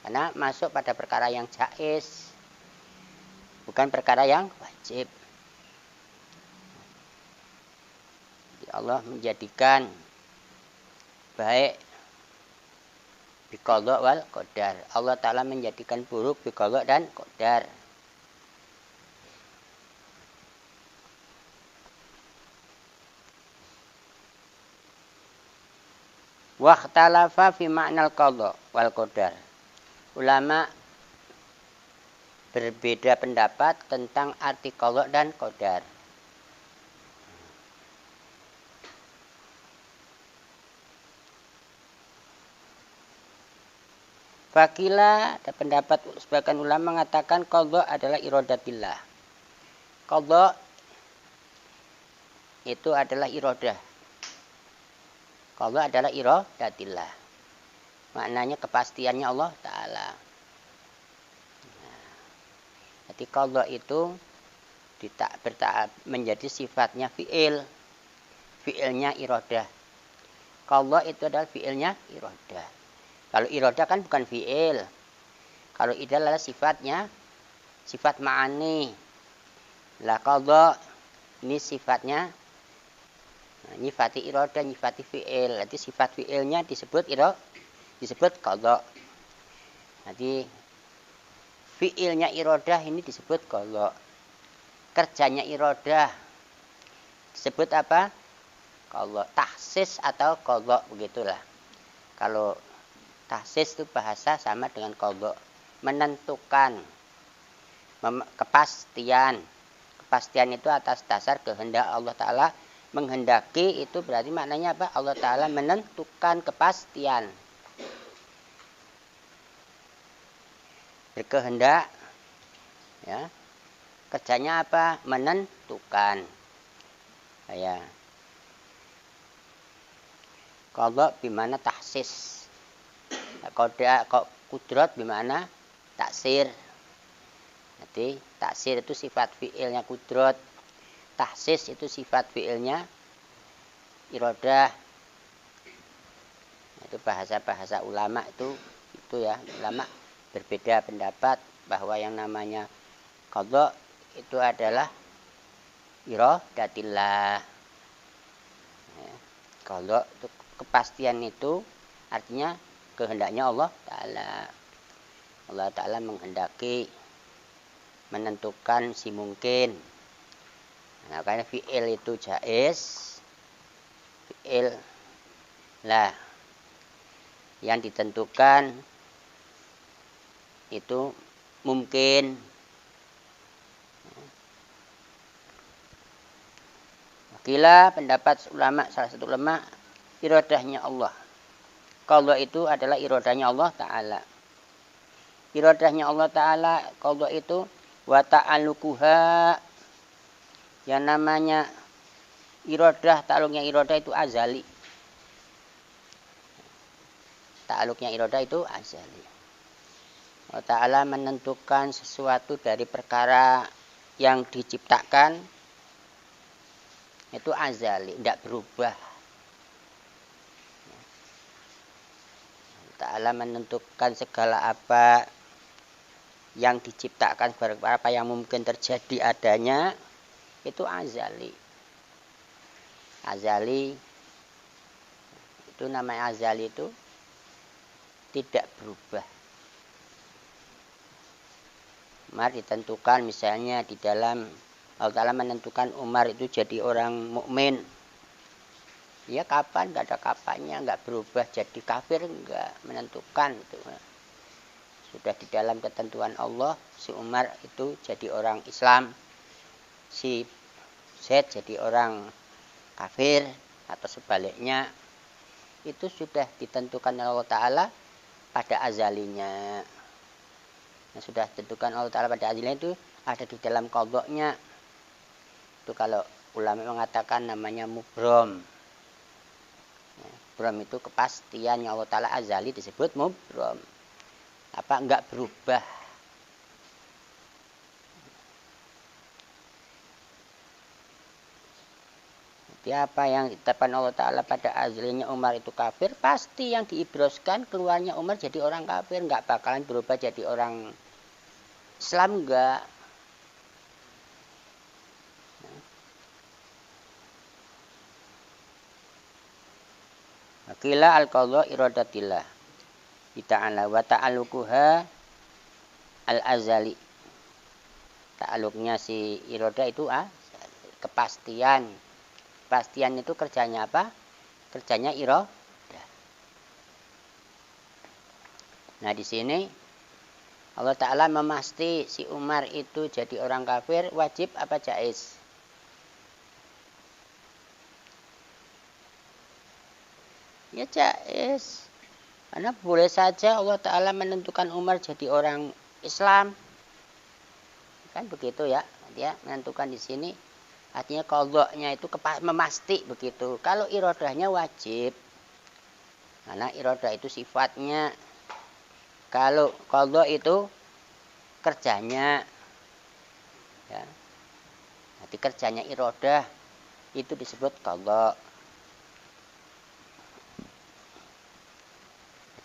Karena masuk pada perkara yang jaiz, bukan perkara yang wajib. Allah menjadikan baik biqadha wal qadar. Allah Ta'ala menjadikan buruk biqadha dan qadar. Wa ikhtalafa fi ma'nal qadha wal qadar. Ulama berbeda pendapat tentang arti qadha dan qadar. Fakila, ada pendapat sebagian ulama mengatakan qadha adalah iradatillah. Qadha itu adalah iradah. Qadha adalah iradatillah. Maknanya kepastiannya Allah Ta'ala. Jadi qadha itu menjadi sifatnya fi'il. Fi'ilnya iradah. Qadha itu adalah fi'ilnya iradah. Kalau iradah kan bukan fi'il. Kalau itu adalah sifatnya, sifat ma'ani. Lah qadha ini sifatnya nyifati iradah, nyifati fi'il. Jadi sifat fi'ilnya disebut disebut qadha. Jadi fi'ilnya iradah ini disebut qadha. Kerjanya iradah disebut apa? Qadha. Tahsis atau qadha, begitulah. Kalau tahsis itu bahasa sama dengan qadha. Menentukan, kepastian. Kepastian itu atas dasar kehendak Allah Ta'ala. Menghendaki itu berarti maknanya apa? Allah Ta'ala menentukan kepastian. Berkehendak, ya. Kerjanya apa? Menentukan. Ya. Qadha bimana tahsis. Kudrat bimana taksir. Jadi taksir itu sifat fi'ilnya kudrat. Tahsis itu sifat fi'ilnya iradah. Itu bahasa-bahasa ulama itu ya, ulama berbeda pendapat bahwa yang namanya qadha itu adalah iradatillah. Ya, qadha itu kepastian itu artinya kehendaknya Allah Ta'ala. Allah Ta'ala menghendaki, menentukan si mungkin. Nah, karena fi'il itu jaiz, fi'il lah yang ditentukan itu mungkin. Kila pendapat ulama, salah satu ulama, iradahnya Allah. Qadha itu adalah iradahnya Allah Ta'ala. Iradahnya Allah Ta'ala, qadha itu wa ta'alluquha. Yang namanya iradah, ta'alluqnya iradah itu azali. Ta'alluqnya iradah itu azali. Allah Ta'ala menentukan sesuatu dari perkara yang diciptakan itu azali, tidak berubah. Allah Ta'ala menentukan segala apa yang diciptakan, apa yang mungkin terjadi adanya itu azali. Azali itu namanya azali itu tidak berubah. Umar ditentukan misalnya di dalam Allah Ta'ala menentukan Umar itu jadi orang mukmin. Ya kapan, nggak ada kapannya, nggak berubah jadi kafir, nggak menentukan itu. Sudah di dalam ketentuan Allah, si Umar itu jadi orang Islam, si Zaid jadi orang kafir atau sebaliknya. Itu sudah ditentukan Allah Ta'ala pada azalinya. Yang sudah ditentukan Allah Ta'ala pada azalinya itu ada di dalam qadha-nya. Itu kalau ulama mengatakan namanya mubrom. Mubrom itu kepastian yang Allah Ta'ala azali disebut mubrom. Apa enggak berubah. Jadi apa yang ditetapkan Allah Ta'ala pada azlinya Umar itu kafir, pasti yang diibroskan keluarnya Umar jadi orang kafir, enggak bakalan berubah jadi orang Islam, enggak. Qila al-qadha iradatillah ta'ala wa ta'alluquha al-azali. Ta'alluqnya si iradah itu kepastian. Kepastian itu kerjanya apa? Kerjanya iradah. Nah, di sini Allah Ta'ala memasti si Umar itu jadi orang kafir wajib apa jaiz? Ya jaiz. Karena boleh saja Allah Ta'ala menentukan Umar jadi orang Islam. Kan begitu ya. Dia menentukan di sini. Artinya qadha-nya itu memasti begitu. Kalau iradahnya wajib. Karena iradah itu sifatnya. Kalau qadha itu kerjanya. Ya. Jadi kerjanya iradah itu disebut qadha.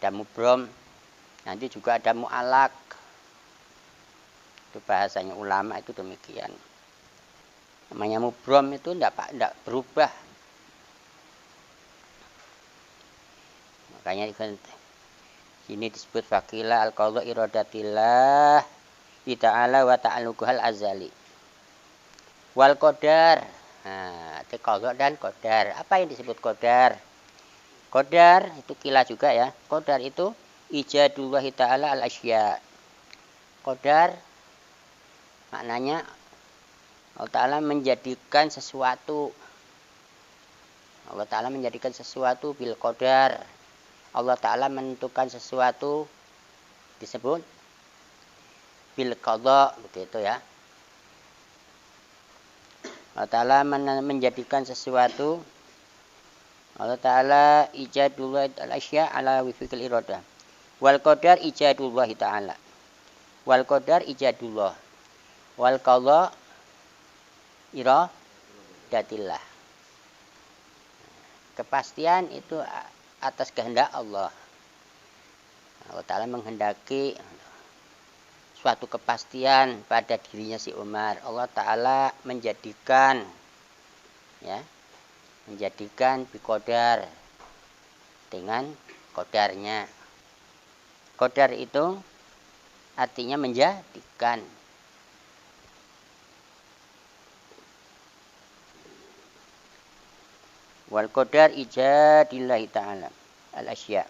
Ada mubrom, nanti juga ada mu'alak. Itu bahasanya ulama itu demikian. Namanya mubrom itu tidak berubah. Makanya ini disebut faqila al-qadha iradatillah ta'ala wa ta'alluquhal azali. Wal qadar. Nah, itu qadha dan qadar. Apa yang disebut qadar? Qadar itu kila juga ya. Qadar itu ijadullah ta'ala al-asya. Qadar maknanya Allah Ta'ala menjadikan sesuatu. Allah Ta'ala menjadikan sesuatu bil qadar. Allah Ta'ala menentukan sesuatu disebut bil qadha, begitu ya. Allah Ta'ala menjadikan sesuatu Allah Ta'ala ijadullah al-asya ala wifikil iradah. Wal qadar ijadullah ta'ala. Wal qadar ijadullah. Wal qadha iradatillah. Kepastian itu atas kehendak Allah. Allah Ta'ala menghendaki suatu kepastian pada dirinya si Umar. Allah Ta'ala menjadikan biqadar dengan qadarnya. Qadar itu artinya menjadikan. Wal qadar ijadillahi ta'ala al-asya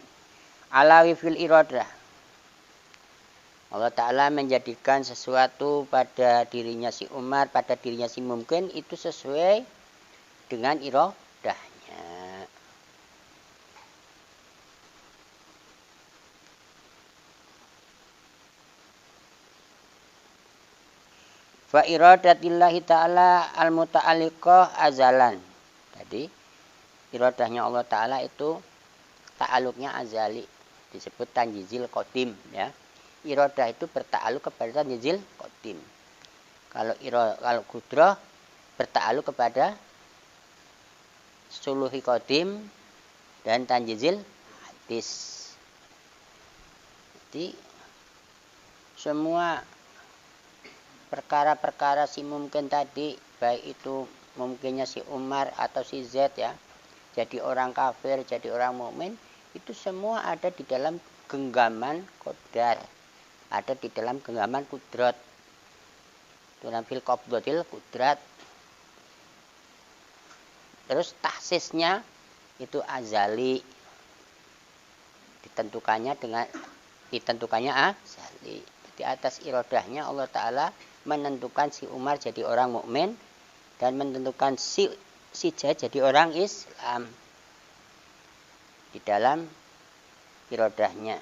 alawi fil iradah. Allah Ta'ala menjadikan sesuatu pada dirinya si Umar, pada dirinya si mungkin itu sesuai dengan iradahnya. Fa iradatillahi ta'ala al-muta'alliqah azalan. Jadi iradahnya Allah Ta'ala itu ta'aluknya azali, disebut tanjizil qadim ya. Iradah itu berta'aluk kepada tanjizil qadim. Kalau kudrah berta'aluk kepada suluhi qadim dan tanjizil hadis. Jadi semua perkara-perkara si mungkin tadi, baik itu mungkinnya si Umar atau si Zaid ya, jadi orang kafir, jadi orang mukmin, itu semua ada di dalam genggaman qadar, ada di dalam genggaman kudrat, dalam fil qabdatil kudrat. Terus taksisnya itu azali, ditentukannya azali. Di atas iradahnya Allah Ta'ala menentukan si Umar jadi orang mukmin dan menentukan si Zaid jadi orang Islam di dalam iradahnya.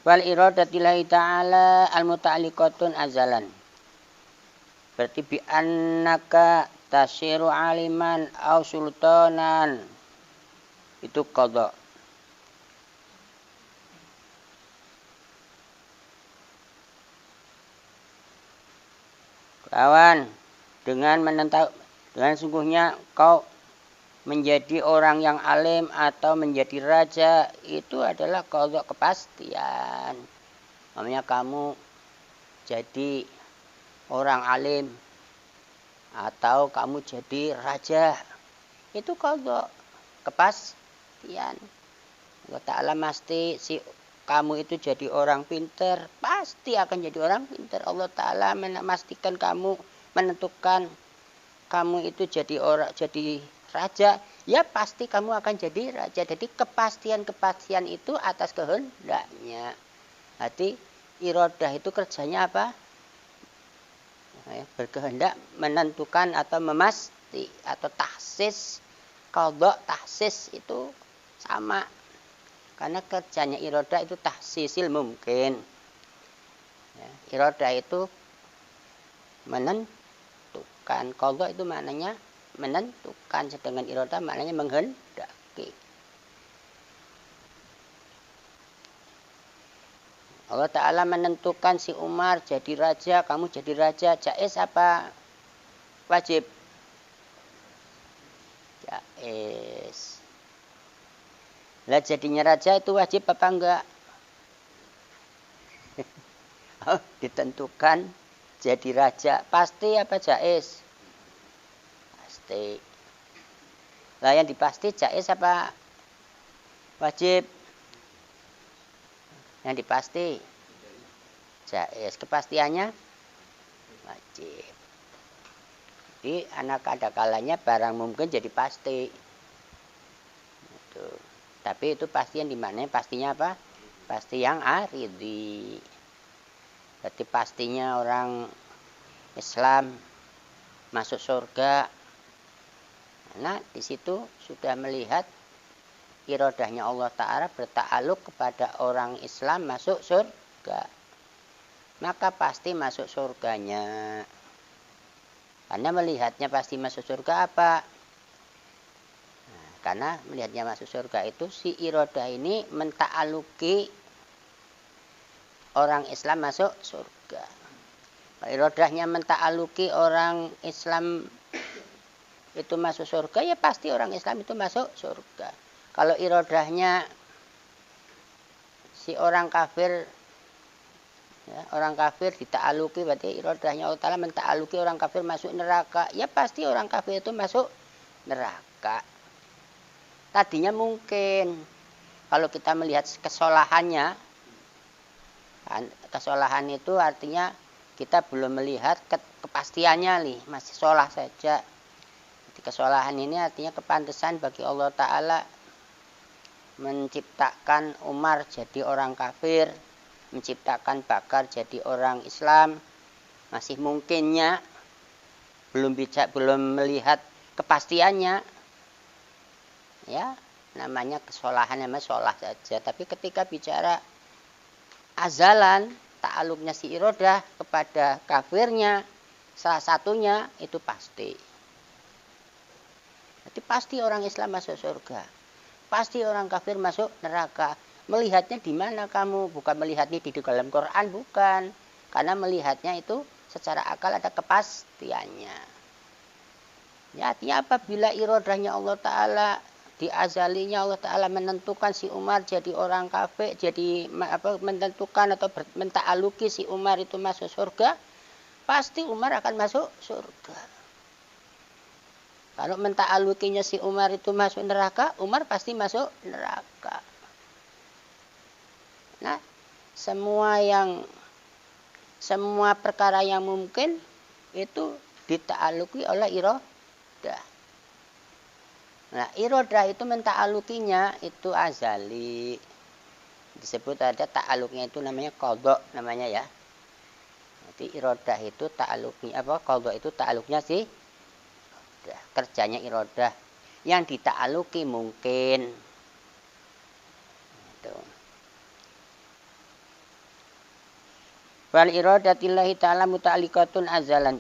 Wal iradatillahi ta'ala al-muta'alliqatun azalan. Berarti bi annaka tasiru aliman au sultanan. Itu qadha. Kawan, dengan sungguhnya kau menjadi orang yang alim atau menjadi raja, itu adalah qadha, kepastian. Namanya kamu jadi orang alim atau kamu jadi raja, itu qadha, kepastian. Allah Ta'ala mesti si kamu itu jadi orang pinter, pasti akan jadi orang pinter. Allah Ta'ala memastikan kamu, menentukan kamu itu jadi raja, ya pasti kamu akan jadi raja. Jadi kepastian itu atas kehendaknya. Berarti iradah itu kerjanya apa? Berkehendak, menentukan atau memasti atau tahsis. Qadha, tahsis itu sama. Karena kerjanya iradah itu tahsisil mungkin. Ya, iradah itu menentukan. Qadha itu maknanya menentukan, sedangkan iradah maknanya menghendaki. Allah Ta'ala menentukan si Umar jadi raja, kamu jadi raja, jaiz apa wajib? Jaiz. Lah jadinya raja itu wajib apa enggak? Ditentukan jadi raja, pasti apa jaiz? Pasti. Lah yang dipasti jaiz apa wajib? Yang dipasti jaiz, kepastiannya wajib. Jadi anak ada kalanya barang mungkin jadi pasti. Itu. Tapi itu pasti yang dimana? Pastinya apa? Pasti yang aridhi. Berarti pastinya orang Islam masuk surga. Nah, di situ sudah melihat iradahnya Allah Ta'ala berta'aluk kepada orang Islam masuk surga. maka pasti masuk surganya. Karena melihatnya pasti masuk surga apa? Nah, karena melihatnya masuk surga itu si irodah ini menta'aluki orang Islam masuk surga. Kalau irodahnya menta'aluki orang Islam itu masuk surga, ya pasti orang Islam itu masuk surga. Kalau irodahnya si orang kafir, ya, orang kafir dita'aluki, berarti irodahnya Allah Ta'ala menta'aluki orang kafir masuk neraka, ya pasti orang kafir itu masuk neraka. Tadinya mungkin kalau kita melihat kesolahannya, kesolahan itu artinya kita belum melihat kepastiannya nih, masih sholah saja. Jadi kesolahan ini artinya kepantasan bagi Allah Ta'ala menciptakan Umar jadi orang kafir, menciptakan Bakar jadi orang Islam. Masih mungkinnya, belum melihat kepastiannya, ya namanya kesolahan, namanya sholah saja. Tapi ketika bicara azalan, ta'aluknya si irodah kepada kafirnya, salah satunya itu pasti. Jadi pasti orang Islam masuk surga, pasti orang kafir masuk neraka. Melihatnya di mana kamu? Bukan melihatnya di dalam Quran, bukan. Karena melihatnya itu secara akal ada kepastiannya. Ya, artinya apabila irodahnya Allah Ta'ala, di azalinya Allah Ta'ala menentukan si Umar jadi orang kafir, jadi menentukan atau menta'aluki si Umar itu masuk surga, pasti Umar akan masuk surga. Kalau menta'alukinya si Umar itu masuk neraka, Umar pasti masuk neraka. Nah, semua perkara yang mungkin itu dita'aluki oleh irodah. Nah, irodah itu menta'alukinya itu azali. Disebut ada ta'aluknya itu namanya qadha namanya ya. Jadi irodah itu ta'aluknya apa? Qadha itu ta'aluknya sih kerjanya irodah. Yang dita'aluki mungkin. Itu. Wal iradatillahi ta'ala muta'alliqatun azalan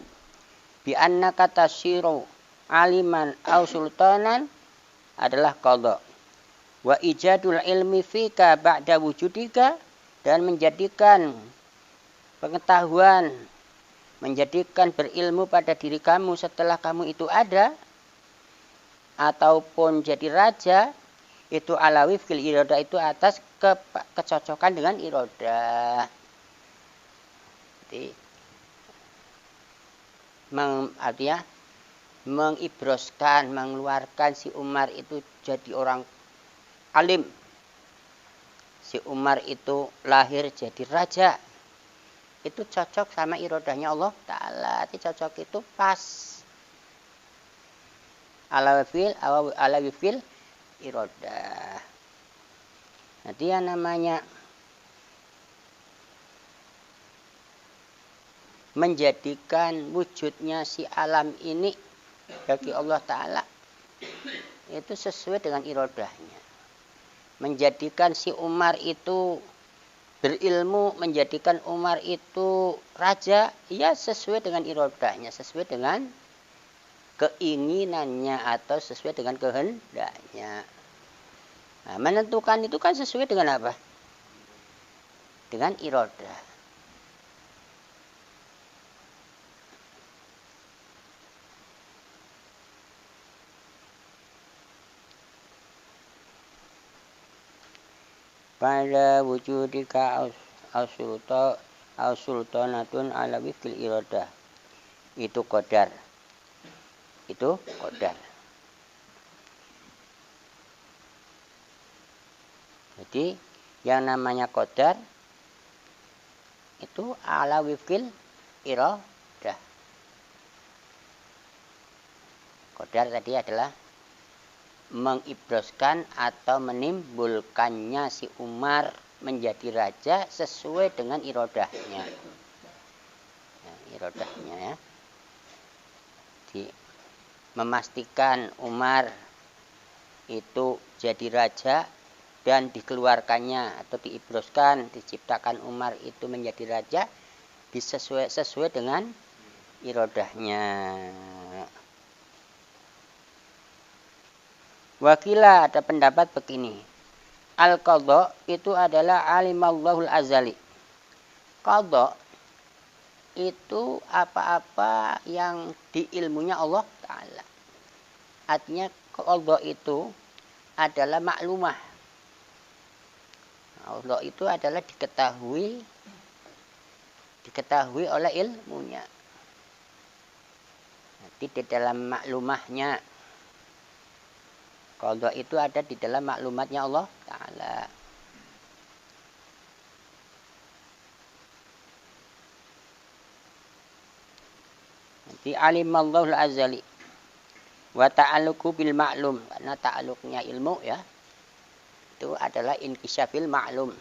bi annaka tasiru aliman aw sultanan adalah qadha. Wa ijadul ilmi fika ba'da wujudika, dan menjadikan pengetahuan, menjadikan berilmu pada diri kamu setelah kamu itu ada, ataupun jadi raja, itu ala wifqil iradah, itu atas kecocokan dengan iradah. Jadi artinya mengibroskan, mengeluarkan si Umar itu jadi orang alim. Si Umar itu lahir jadi raja. Itu cocok sama irodahnya Allah Ta'ala. Itu cocok, itu pas. Ala wifil irodah. Nanti yang namanya menjadikan wujudnya si alam ini bagi Allah Ta'ala itu sesuai dengan irodahnya. Menjadikan si Umar itu berilmu, menjadikan Umar itu raja, ya sesuai dengan irodahnya, sesuai dengan keinginannya atau sesuai dengan kehendaknya. Nah, menentukan itu kan sesuai dengan apa? Dengan irodah. Pada wujudika sultanatun ala wifqil iradah, itu qadar. Itu qadar. Jadi yang namanya qadar itu ala wifqil iradah. Qadar tadi adalah mengibroskan atau menimbulkannya si Umar menjadi raja sesuai dengan irodahnya. Nah, irodahnya ya. Jadi, memastikan Umar itu jadi raja dan dikeluarkannya atau diibroskan, diciptakan Umar itu menjadi raja, sesuai dengan irodahnya. Wakila ada pendapat begini. Al-qadha itu adalah alimallahul azali. Qadha itu apa-apa yang di ilmunya Allah Ta'ala. Artinya qadha itu adalah maklumah. Allah itu adalah diketahui oleh ilmunya. Nanti di dalam maklumahnya. Qadha itu ada di dalam maklumatnya Allah Ta'ala. Nanti alimallahul azali. Wa ta'aluku bil ma'lum. Karena ta'aluknya ilmu ya. Itu adalah inkisyafil ma'lum.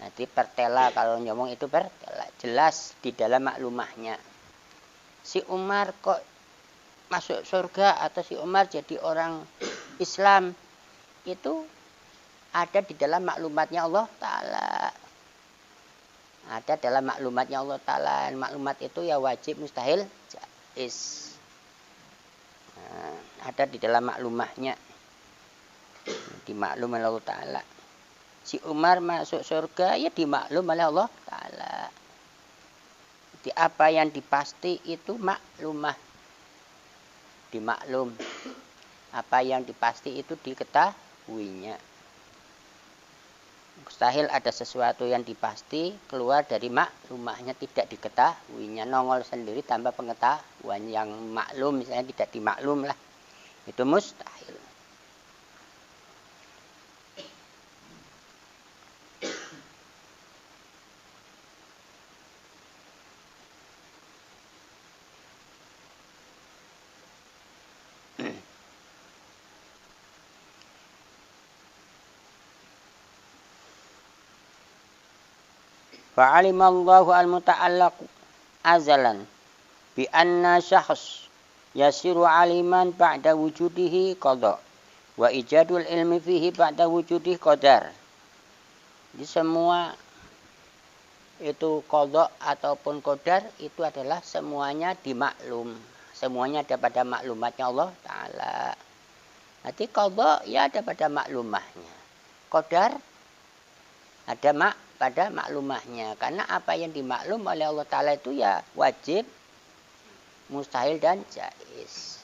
Nanti pertela kalau ngomong itu pertela. Jelas di dalam maklumahnya. Si Umar kok masuk surga atau si Umar jadi orang Islam itu ada di dalam maklumatnya Allah Ta'ala. Ada dalam maklumatnya Allah Ta'ala. Maklumat itu ya wajib, mustahil, jaiz. Nah, ada di dalam maklumahnya. Dimaklum oleh Allah Ta'ala. Si Umar masuk surga ya dimaklum oleh Allah Ta'ala. Di apa yang dipasti itu maklumah. Dimaklum. Apa yang dipasti itu diketahuinya. Mustahil ada sesuatu yang dipasti keluar dari maklumahnya, tidak diketahuinya. Nongol sendiri tanpa pengetahuan. Yang maklum misalnya tidak dimaklum lah. Itu mustahil. Fa'alimallahu al-muta'allaqu azalan bi anna syakhs yasiru aliman ba'da wujudihi qadha wa ijadul ilmi fihi ba'da wujudihi qadar. Jadi semua itu qadha ataupun qadar itu adalah semuanya dimaklum. Semuanya ada pada maklumatnya Allah Ta'ala. Nanti qadha ya ada pada maklumahnya. Qadar ada pada maklumahnya. Karena apa yang dimaklum oleh Allah Ta'ala itu ya wajib, mustahil dan jaiz.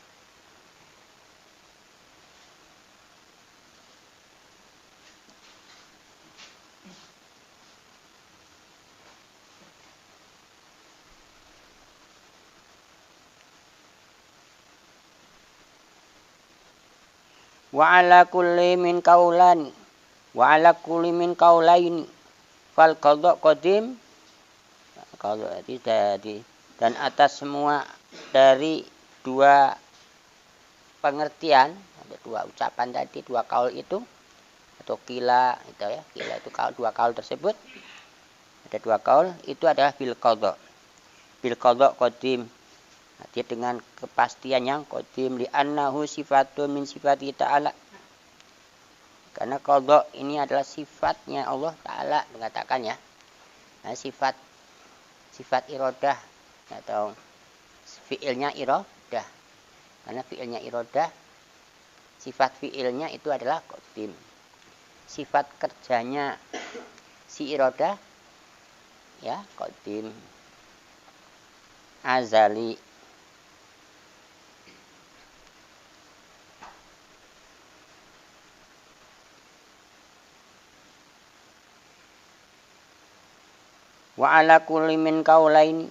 Wa ala kulli min qaulani wa ala kulli min qaulaini fal qadha qadim. Kalau tadi dan atas semua dari dua pengertian, ada dua ucapan tadi, dua kaul itu atau kila itu ya, kila itu kaul, dua kaul tersebut ada dua kaul itu adalah bil qadha qadim. Dia dengan kepastian yang qadim li annahu sifatun min sifati ta'ala. Karena qadha ini adalah sifatnya Allah Ta'ala mengatakan ya. Nah, sifat iradah atau fiilnya iradah. Karena fiilnya iradah, sifat fiilnya itu adalah qadim. Sifat kerjanya si iradah ya qadim azali. Wa ala kulli min qaulaini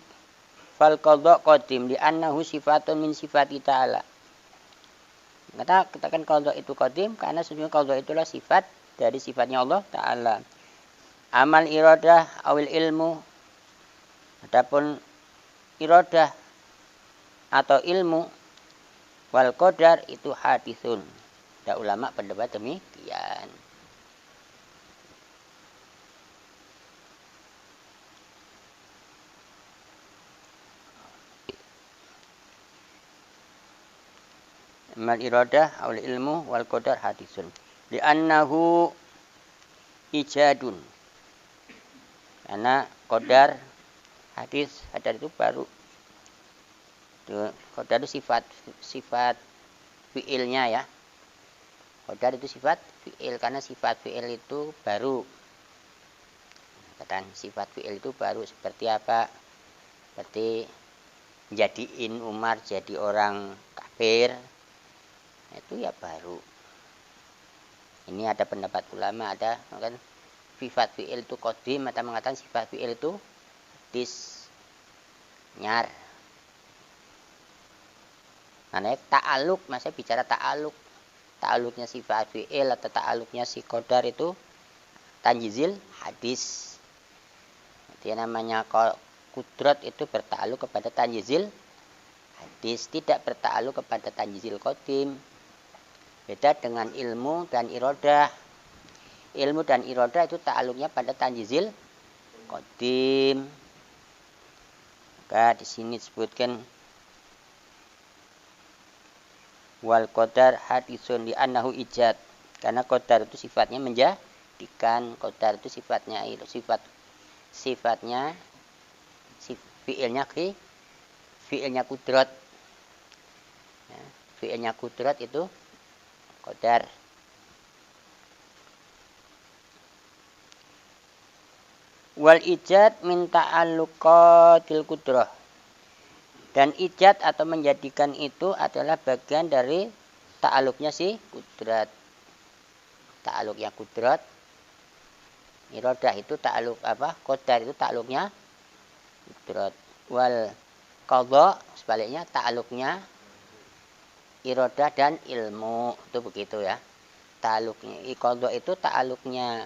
fal qadha qadim li annahu sifatun min sifati ta'ala. Katakan qadha itu qadim karena sesungguhnya qadha itulah sifat dari sifatnya Allah Ta'ala. Amal iradah awil ilmu, adapun iradah atau ilmu wal qadar itu hadithun. Ada ulama pendapat demikian. Amal iradah awal ilmu wal qadar hadisun li'annahu ijadun. Karena qadar hadis. Qadar itu baru. Qadar itu sifat fi'ilnya ya. Qadar itu sifat fi'il, karena sifat fi'il itu baru. Katakan sifat fi'il itu baru seperti apa? Seperti jadiin Umar jadi orang kafir. Itu ya baru. Ini ada pendapat ulama, ada kan sifat fi'il itu qadim, atau mengatakan sifat fi'il itu nyar. Nah, ta'aluk, masa bicara ta'aluk. Ta'aluknya sifat fi'il atau ta'aluknya si qadar itu tanjizil hadis. Dia namanya kudrat itu berta'aluk kepada tanjizil hadis, tidak berta'aluk kepada tanjizil qadim. Beda dengan ilmu dan irodah. Ilmu dan irodah itu ta'aluknya pada tanjizil qadim. Maka di sini disebutkan wal qadar hadisun li annahu ijad, karena qadar itu sifatnya menjadikan. Qadar itu sifatnya fi'ilnya kudrat ya, fi'ilnya kudrat itu qadar. Wal ijad min ta'alluqatil qudrah, dan ijad atau menjadikan itu adalah bagian dari ta'aluknya si kudrat. Ta'aluknya kudrat, irodah itu ta'aluk apa? Qadar itu ta'aluknya kudrat. Wal qadha sebaliknya ta'aluknya irodah dan ilmu, itu begitu ya. Ta'aluknya qadha itu ta'aluknya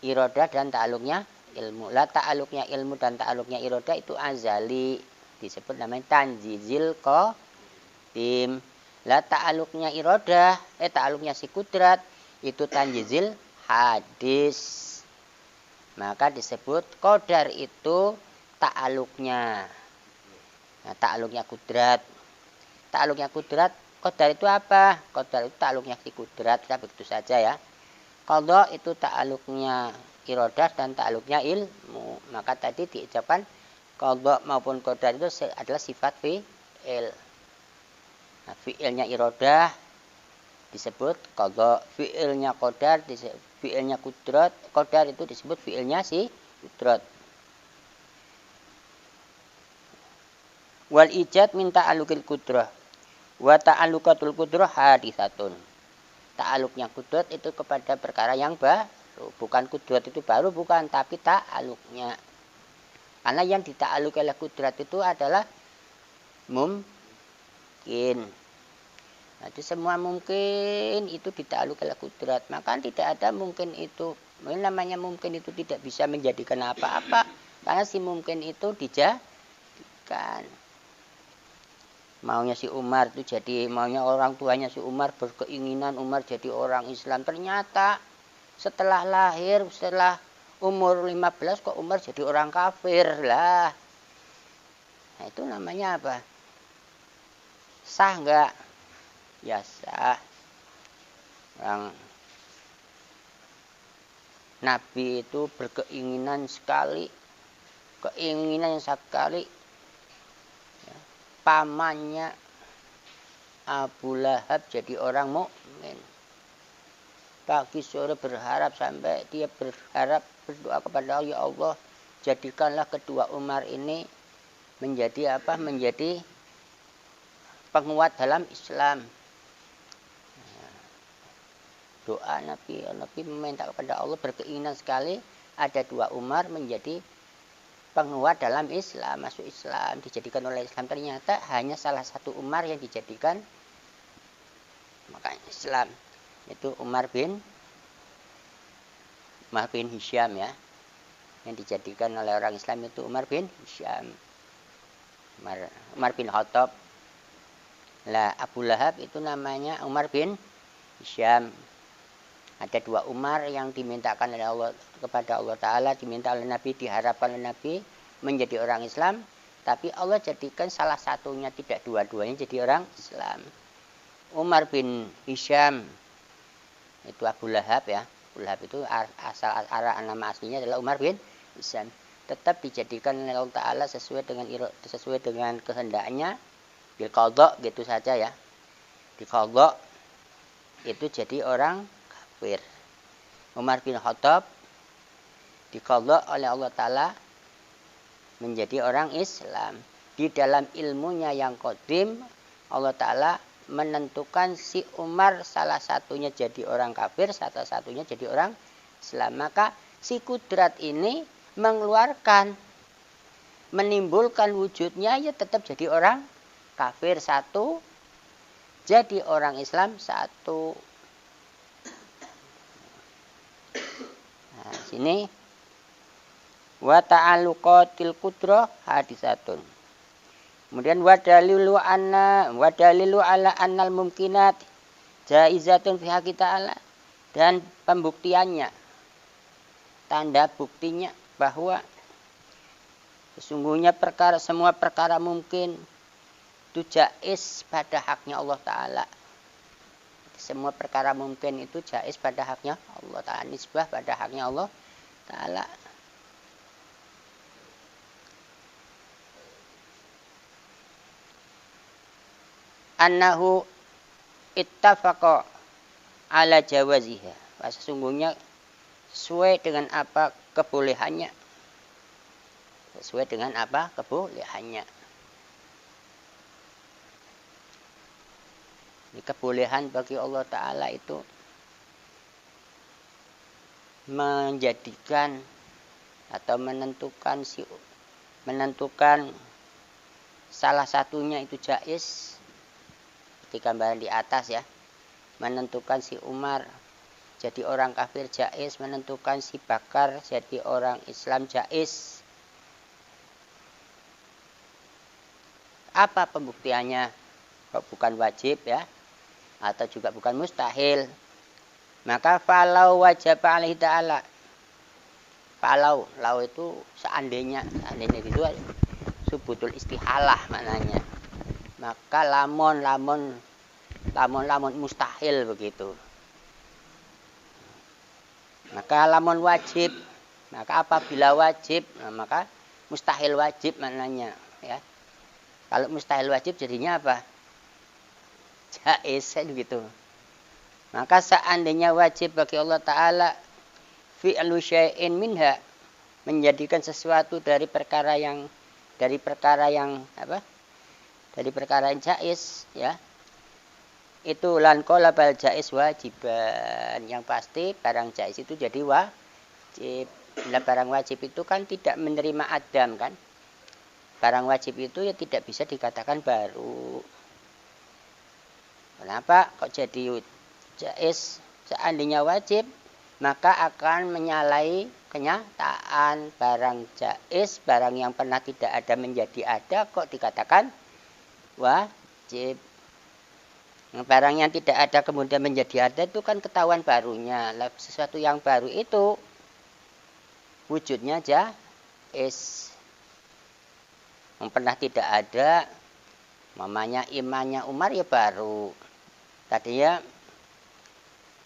irodah dan ta'aluknya ilmu. Lah ta'aluknya ilmu dan ta'aluknya irodah itu azali, disebut namanya tanjizil qadim. Lah ta'aluknya irodah, ta'aluknya si kudrat itu tanjizil hadis. Maka disebut qadar itu ta'aluknya. Nah, ta'aluknya kudrat. Ta'aluknya kudrat, qadar itu apa? Qadar itu ta'aluknya si kudrat, kita begitu saja ya. Qadha itu ta'aluknya irodah dan ta'aluknya ilmu. Maka tadi diucapkan qadha maupun qadar itu adalah sifat fi'il. Nah, fi'ilnya irodah disebut qadha, fi'ilnya qadar fi'ilnya kudrat, qadar itu disebut fi'ilnya si kudrat. Wal ijad min ta'alluqil qudrah wa ta'alluqatul qudrah haditsatun. Ta'aluknya kudrat itu kepada perkara yang baru, bukan kudrat itu baru, bukan, tapi ta'aluknya. Karena yang dita'aluk oleh kudrat itu adalah mungkin. Jadi semua mungkin itu dita'aluk oleh kudrat, maka tidak ada mungkin itu. Namanya mungkin itu tidak bisa menjadikan apa-apa, karena si mungkin itu dijadikan. Maunya si Umar itu jadi, maunya orang tuanya si Umar berkeinginan Umar jadi orang Islam. Ternyata setelah lahir, setelah umur 15 kok Umar jadi orang kafir lah. Nah, itu namanya apa? Sah enggak? Ya sah. Orang Nabi itu berkeinginan sekali, pamannya Abu Lahab jadi orang mukmin. Pagi sore berharap, sampai dia berdoa kepada Allah, ya Allah, jadikanlah kedua Umar ini menjadi apa? Menjadi penguat dalam Islam. Doa Nabi meminta kepada Allah, berkeinginan sekali ada dua Umar menjadi penguat dalam Islam, masuk Islam, dijadikan oleh Islam. Ternyata hanya salah satu Umar yang dijadikan makanya Islam, itu Umar bin Hisham ya, yang dijadikan oleh orang Islam itu Umar bin Hisham, Umar bin Khattab. Lah Abu Lahab itu namanya Umar bin Hisham. Ada dua Umar yang dimintakan oleh Allah kepada Allah Ta'ala, diminta oleh Nabi, diharapkan oleh Nabi menjadi orang Islam, tapi Allah jadikan salah satunya, tidak dua-duanya jadi orang Islam. Umar bin Hisham itu Abu Lahab ya. Abu Lahab itu asal nama aslinya adalah Umar bin Hisham. tetap dijadikan oleh Allah Ta'ala sesuai dengan kehendaknya, bil qadha gitu saja ya. Di qadha itu jadi orang kafir. Umar bin Khattab diqadha oleh Allah Ta'ala menjadi orang Islam. Di dalam ilmunya yang qadim, Allah Ta'ala menentukan si Umar salah satunya jadi orang kafir, salah satunya jadi orang Islam. Maka si kudrat ini mengeluarkan, menimbulkan wujudnya ya tetap jadi orang kafir satu, jadi orang Islam satu. Nah, sini wa ta'alluqatil qudrah hadisatun. Kemudian wa dalilu ala annal mumkinat jaizatun fi haqqi ta'ala, dan pembuktiannya, tanda buktinya bahwa sesungguhnya semua perkara mungkin itu jaiz pada haknya Allah Ta'ala. Semua perkara mungkin itu jaiz pada haknya Allah Ta'ala, nisbah pada haknya Allah Ta'ala. Annahu ittafaqa ala jawaziha. Sesungguhnya sesuai dengan apa kebolehannya. Sesuai dengan apa kebolehannya. Ini kebolehan bagi Allah Ta'ala itu menjadikan atau menentukan salah satunya itu jaiz. Seperti gambaran di atas ya, menentukan si Umar jadi orang kafir jaiz, menentukan si Bakar jadi orang Islam jaiz. Apa pembuktiannya? Kok bukan wajib ya, atau juga bukan mustahil. Maka falau wajib alaihi ta'ala. Falau, lau itu seandainya itu subutul istihalah maknanya. Maka lamun mustahil begitu. Maka lamun wajib, maka apabila wajib, maka mustahil wajib maknanya ya. Kalau mustahil wajib jadinya apa? Jaiz gitu. Maka seandainya wajib bagi Allah Ta'ala fi'lu syai'in minha, menjadikan sesuatu dari perkara yang jaiz ya, itu lan qalabal jaiz wajiban, yang pasti barang jaiz itu jadi wajib. Bila barang wajib itu kan tidak menerima adam kan, barang wajib itu ya tidak bisa dikatakan baru. Kenapa kok jadi jaiz? Seandainya wajib maka akan menyalahi kenyataan. Barang jaiz, barang yang pernah tidak ada menjadi ada, kok dikatakan wajib. Barang yang tidak ada kemudian menjadi ada itu kan ketahuan barunya. Sesuatu yang baru itu wujudnya jaiz. Yang pernah tidak ada, mamanya imannya Umar ya baru.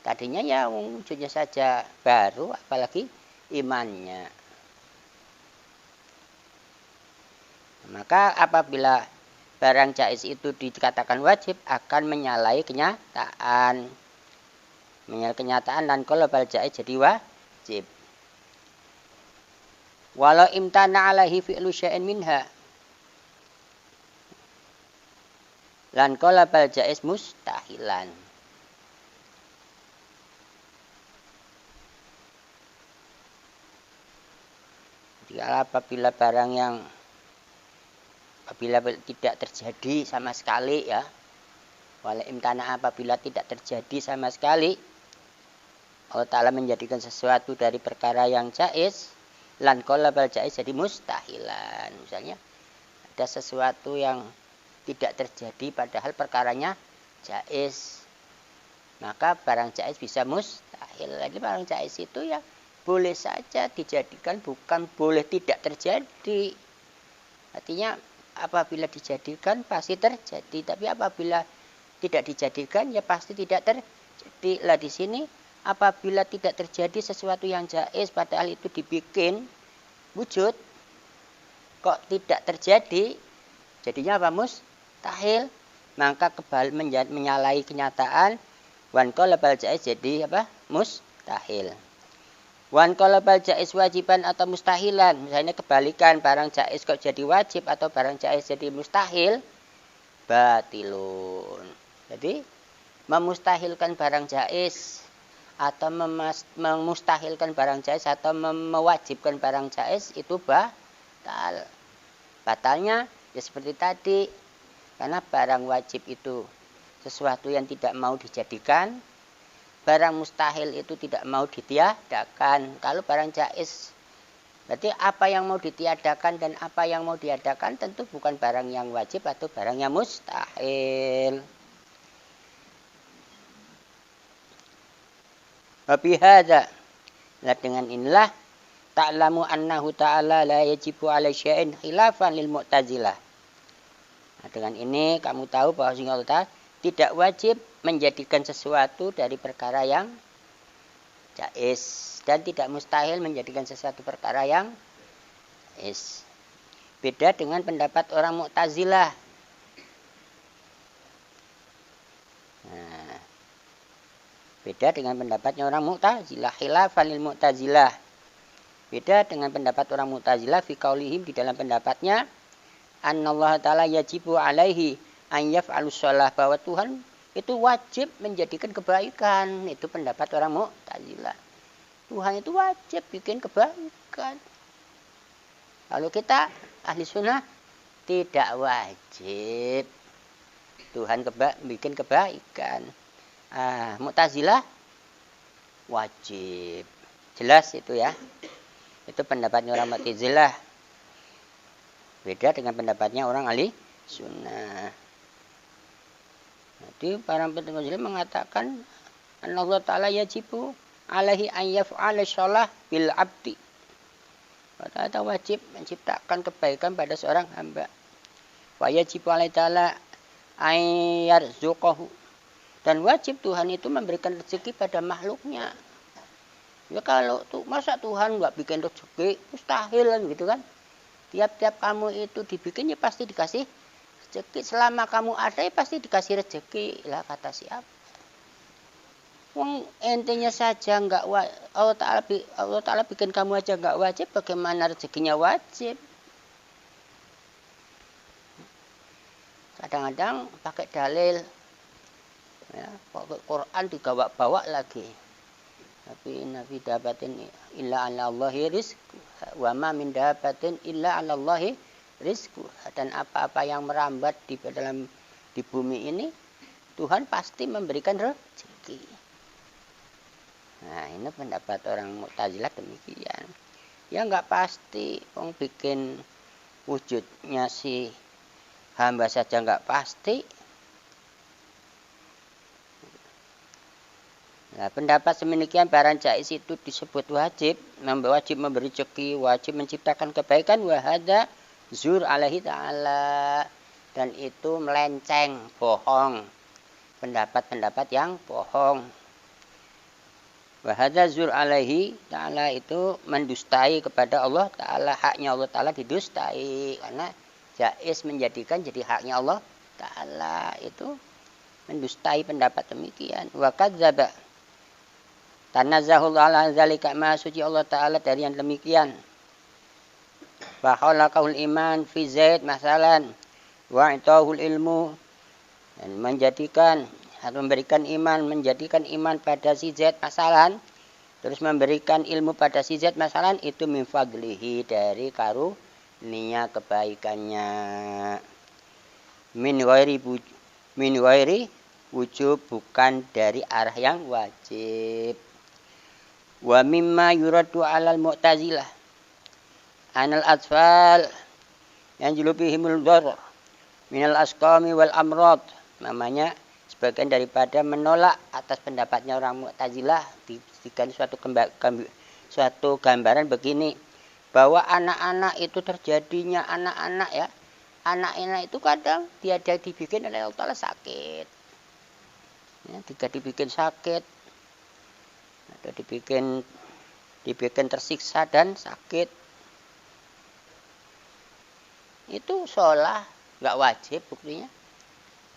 Tadinya ya wujudnya saja baru, apalagi imannya. Maka apabila barang jaiz itu dikatakan wajib, akan menyalahi kenyataan. Menyalahi kenyataan, dan kalau bal jaiz jadi wajib. Walau imtana alaihi fi'lu syai'in minha, lan kalau bal jaiz mustahilan. Jadi apabila barang yang apabila tidak terjadi sama sekali ya, wala imtana, apabila tidak terjadi sama sekali, Allah Ta'ala menjadikan sesuatu dari perkara yang jaiz, lan qalabal jaiz jadi mustahilan. Misalnya ada sesuatu yang tidak terjadi padahal perkaranya jaiz, maka barang jaiz bisa mustahil. Jadi barang jaiz itu ya boleh saja dijadikan, bukan boleh tidak terjadi. Artinya apabila dijadikan pasti terjadi, tapi apabila tidak dijadikan ya pasti tidak terjadi. Lah di sini apabila tidak terjadi sesuatu yang jaiz padahal itu dibikin wujud, kok tidak terjadi, jadinya apa? Mustahil. Maka menyalahi kenyataan, wan qalabal jaiz jadi apa? Mustahil. Wan qalabal jaiz wajiban atau mustahilan, misalnya kebalikan, barang jaiz kok jadi wajib atau barang jaiz jadi mustahil, batilun. Jadi memustahilkan barang jaiz atau memustahilkan barang jaiz atau mewajibkan barang jaiz itu batal. Batalnya ya seperti tadi, karena barang wajib itu sesuatu yang tidak mau dijadikan, barang mustahil itu tidak mau ditiadakan. Kalau barang jaiz, berarti apa yang mau ditiadakan dan apa yang mau diadakan tentu bukan barang yang wajib atau barang yang mustahil. Wabihada, nah dengan inilah ta'lamu annahu ta'ala la yajibu ala syai'in khilafan lil mu'tazilah. Nah, dengan ini kamu tahu bahwa Allah tidak wajib menjadikan sesuatu dari perkara yang jaiz dan tidak mustahil menjadikan sesuatu perkara yang jaiz. Beda dengan pendapat orang Mu'tazilah. Nah, beda dengan pendapatnya orang Mu'tazilah, khilafan lil Mu'tazilah. Beda dengan pendapat orang Mu'tazilah fi qaulihim, di dalam pendapatnya annallaha ta'ala yajibu alaihi an yaf'alus shalah, bahwa Tuhan itu wajib menjadikan kebaikan. Itu pendapat orang Mu'tazilah. Tuhan itu wajib bikin kebaikan. Lalu kita ahli sunnah tidak wajib Tuhan bikin kebaikan. Mu'tazilah wajib. Jelas itu ya. Itu pendapatnya orang Mu'tazilah. Beda dengan pendapatnya orang ahli sunnah. Jadi para Mu'tazilah mengatakan Allah Ta'ala yajibu alaihi an yaf'ala shalah bil abdi. Allah wajib menciptakan kebaikan pada seorang hamba. Wa yajibu alaihi ta'ala an yarzuqahu, dan wajib Tuhan itu memberikan rezeki pada makhluknya. Ya kalau masa Tuhan nggak bikin rezeki, mustahil kan gitu kan. Tiap-tiap kamu itu dibikin ya pasti dikasih rezeki. Selama kamu ada ya pasti dikasih rezeki. Lah kata siapa? Wong entinya saja enggak Allah Ta'ala bikin kamu aja enggak wajib, bagaimana rezekinya wajib? Kadang-kadang pakai dalil, ya, Quran dibawa-bawa lagi. Tapi nabi dapatin illa 'ala Allahi rizqu wa ma min dabatin illa 'ala Allahi rizqu. Dan apa-apa yang merambat di bumi ini Tuhan pasti memberikan rezeki. Nah, ini pendapat orang Mu'tazilah demikian. Ya enggak pasti, wong bikin wujudnya si hamba saja enggak pasti. Nah, pendapat semenikian barang jaiz itu disebut wajib memberi rezeki, wajib menciptakan kebaikan, wahada zur alaihi ta'ala, dan itu melenceng, bohong, pendapat-pendapat yang bohong. Wahada zur alaihi ta'ala itu mendustai kepada Allah Ta'ala, haknya Allah Ta'ala didustai, karena jaiz menjadikan jadi haknya Allah Ta'ala, itu mendustai pendapat demikian. Wa kadzdzaba, tanazzahul ala zalika, ma suci Allah Ta'ala dari yang demikian. Fa khalaqahul iman fi zaid masalan wa itahul ilmu, dan menjadikan atau memberikan iman, menjadikan iman pada si Zaid masalan, terus memberikan ilmu pada si Zaid masalan, itu min fadlihi, dari karunia kebaikannya, min ghairi wujub, bukan dari arah yang wajib. Wa mimma yuradu alal mu'tazilah anal atfal yang julubihimul dhar minal asqami wal amrad, namanya sebagian daripada menolak atas pendapatnya orang Mu'tazilah, diberikan suatu gambaran begini, bahwa anak-anak itu terjadinya anak-anak ya, anak-anak itu kadang dia dibikin oleh Allah Ta'ala sakit ya, jika dibikin sakit atau dibikin tersiksa dan sakit, itu sholat nggak wajib buktinya.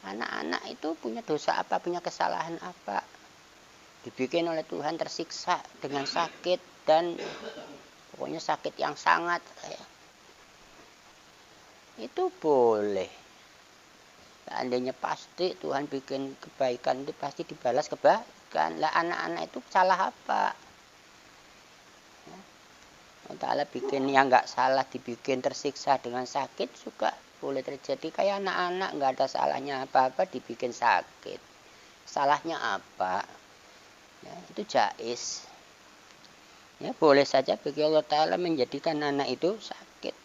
Anak-anak itu punya dosa apa, punya kesalahan apa, dibikin oleh Tuhan tersiksa dengan sakit dan pokoknya sakit yang sangat ya. Itu boleh. Seandainya pasti Tuhan bikin kebaikan itu pasti dibalas kebaikan. Lah anak-anak itu salah apa? Ya. Allah Ta'ala bikin yang nggak salah dibikin tersiksa dengan sakit juga boleh terjadi. Kayak anak-anak nggak ada salahnya apa-apa dibikin sakit. Salahnya apa? Ya, itu jais. Ya, boleh saja bagi Allah Ta'ala menjadikan anak itu sakit.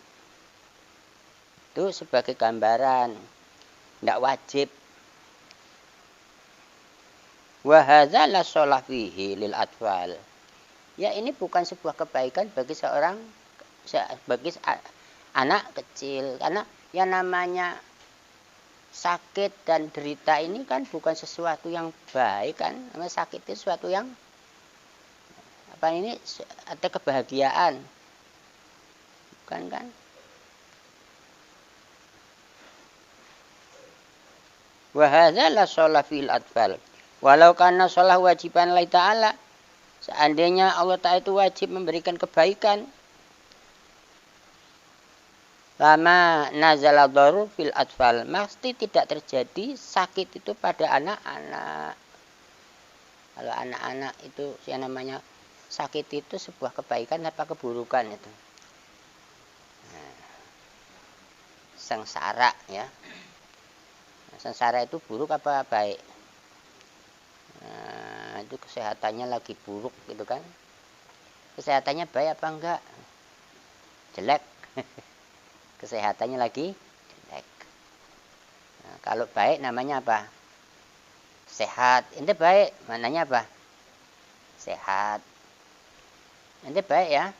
Itu sebagai gambaran. Tidak wajib. Wa hadza la shalah fihi lil atfal. Ya ini bukan sebuah kebaikan bagi anak kecil, karena yang namanya sakit dan derita ini kan bukan sesuatu yang baik kan. Sakit itu sesuatu yang apa ini ada kebahagiaan. Bukan kan? Wa hadza la shalah fil atfal. Walau kana shalah wajiban Allah Ta'ala. Seandainya Allah Ta'ala itu wajib memberikan kebaikan. Lama nazala darur fil atfal. Mesti tidak terjadi sakit itu pada anak-anak. Kalau anak-anak itu yang namanya sakit itu sebuah kebaikan apa keburukan itu. Nah, sengsara ya. Sengsara itu buruk apa baik? Nah, itu kesehatannya lagi buruk gitu kan? Kesehatannya baik apa enggak? Jelek. Kesehatannya lagi jelek. Nah, kalau baik namanya apa? Sehat. Ente baik, mananya apa? Sehat. Ente baik ya?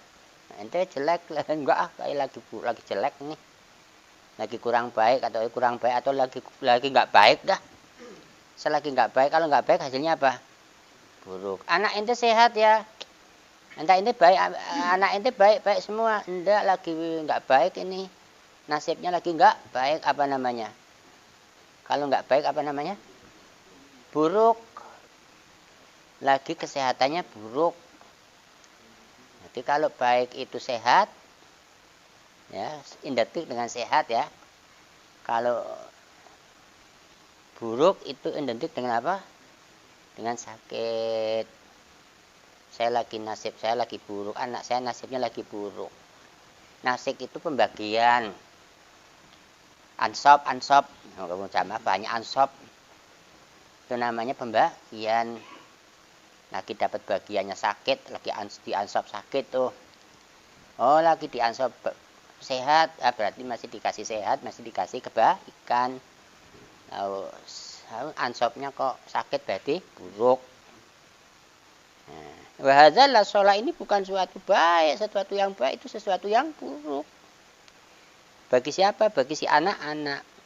Ente jelek enggak kayak lagi jelek nih. Lagi kurang baik atau lagi nggak baik dah. Selagi nggak baik, kalau nggak baik hasilnya apa? Buruk. Anak ente sehat ya, anak ente baik semua. Enggak, lagi nggak baik ini, nasibnya lagi nggak baik, apa namanya? Kalau nggak baik apa namanya? Buruk. Lagi kesehatannya buruk. Jadi kalau baik itu sehat, ya, identik dengan sehat ya. Kalau buruk itu identik dengan apa? Dengan sakit. Nasib saya lagi buruk, anak saya nasibnya lagi buruk. Nasib itu pembagian. Ansop, kamu sama banyak ansop. Itu namanya pembagian. Lagi dapat bagiannya sakit, lagi diansop sakit tuh. Oh, lagi diansop sehat, berarti masih dikasih sehat, masih dikasih kebaikan. Lalu ansopnya kok sakit berarti buruk. Wahadalah sholat ini bukan suatu baik, sesuatu yang baik itu sesuatu yang buruk. Bagi siapa? Bagi si anak-anak.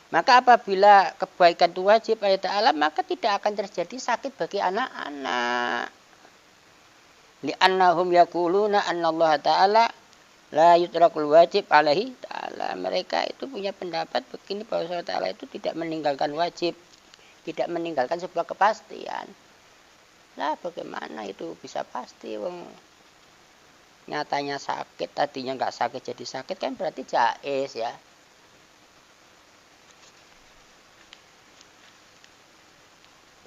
Maka apabila kebaikan itu wajib Allah Ta'ala, maka tidak akan terjadi sakit bagi anak-anak. Li'annahum yaquluna annallaha ta'ala la yutrakul wajib alaihi ta'ala. Mereka itu punya pendapat begini bahwa Allah Ta'ala itu tidak meninggalkan wajib, tidak meninggalkan sebuah kepastian. Lah bagaimana itu bisa pasti? Wong nyatanya sakit, tadinya nggak sakit jadi sakit kan berarti jaiz ya.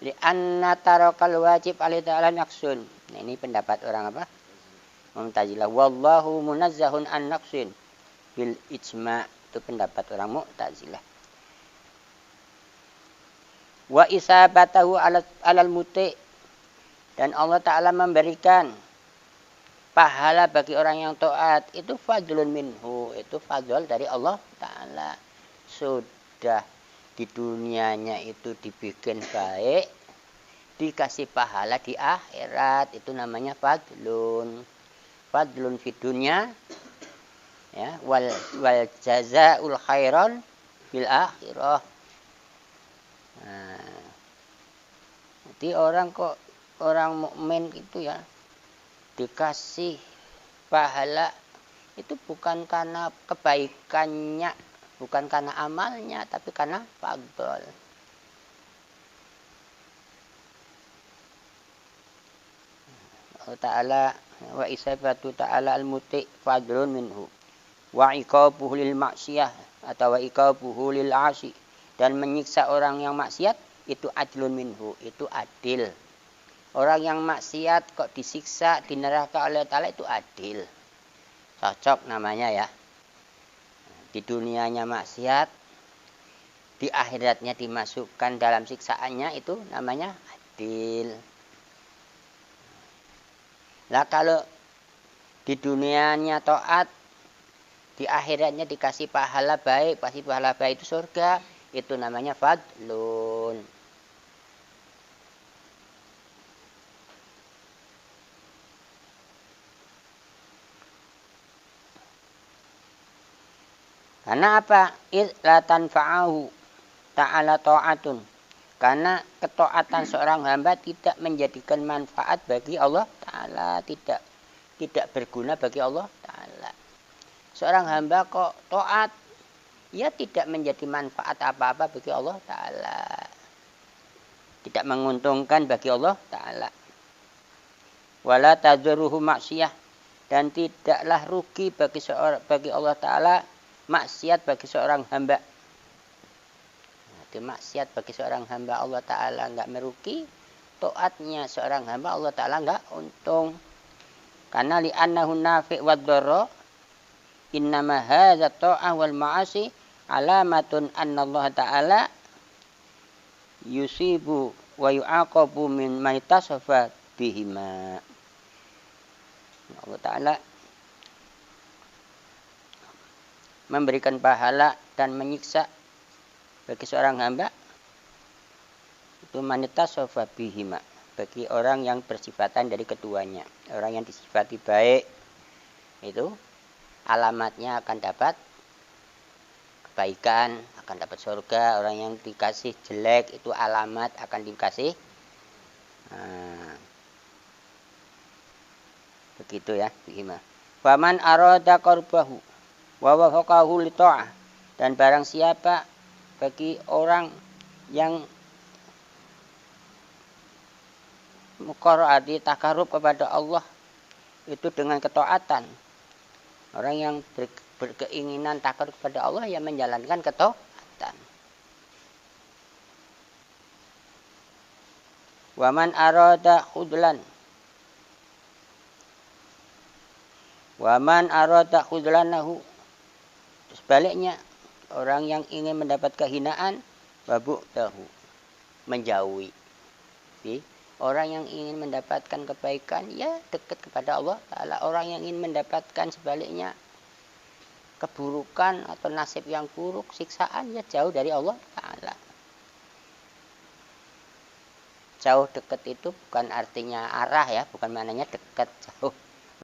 Li'anna tarakal wajib alaihi ta'ala naqsun. Nah, ini pendapat orang apa? Mu'tazilah. Wallahu munazzahun an naqsin bil ijma'. Itu pendapat orang Mu'tazilah. Wa isabatahu alal muti'. Dan Allah Ta'ala memberikan pahala bagi orang yang taat. Itu fadlun minhu. Itu fadl dari Allah Ta'ala. Sudah di dunianya itu dibikin baik, dikasih pahala di akhirat. Itu namanya fadlun fi dunya ya, wal jazaul khairan bil akhirah. Nah, jadi orang mukmin itu ya dikasih pahala itu bukan karena kebaikannya, bukan karena amalnya, tapi karena fadl. Allah Ta'ala wa isabatu ta'ala al-muti' fadlun minhu wa iqabuhu lil maksiyah atau wa iqabuhu lil asi, dan menyiksa orang yang maksiat itu adlun minhu, itu adil. Orang yang maksiat kok disiksa di neraka oleh Ta'ala itu adil, cocok namanya ya. Di dunianya maksiat, di akhiratnya dimasukkan dalam siksaannya, itu namanya adil. Lah kalau di dunianya taat, di akhiratnya dikasih pahala baik, pasti pahala baik itu surga, itu namanya fadlun. Karena apa? La tanfa'ahu ta'ala ta'atun. Karena ketaatan seorang hamba tidak menjadikan manfaat bagi Allah Ta'ala, tidak berguna bagi Allah Ta'ala. Seorang hamba kok taat, ya tidak menjadi manfaat apa-apa bagi Allah Ta'ala, tidak menguntungkan bagi Allah Ta'ala. Wala tadzuruhu maksiyah, dan tidaklah rugi bagi Allah Ta'ala maksiat bagi seorang hamba. Itu maksiat bagi seorang hamba Allah Ta'ala enggak merugi, taatnya seorang hamba Allah Ta'ala enggak untung. Karena li'annahu nafi' wad dharra, innama hadza ta'ah wal ma'asi alamatun anna Allah Ta'ala yusibu wa yu'aqabu min maitasafa bihima. Allah Ta'ala memberikan pahala dan menyiksa bagi seorang hamba itu manitasafa bihima, bagi orang yang bersifatan dari keduanya. Orang yang disifati baik itu alamatnya akan dapat kebaikan, akan dapat surga. Orang yang dikasih jelek itu alamat akan dikasih begitu ya, bihima. Faman arada qarbahu wa wafaqahu li ta'ah, dan barang siapa bagi orang yang muqarradi takarub kepada Allah itu dengan ketaatan. Orang yang berkeinginan takarub kepada Allah yang menjalankan ketaatan. Waman arada khudlan, waman arada khudlanahu, sebaliknya orang yang ingin mendapat kehinaan, babuk tahu, menjauhi. Orang yang ingin mendapatkan kebaikan, ya dekat kepada Allah Ta'ala. Orang yang ingin mendapatkan sebaliknya keburukan atau nasib yang buruk, siksaan, ya jauh dari Allah Ta'ala. Jauh dekat itu bukan artinya arah ya, bukan maknanya dekat, jauh.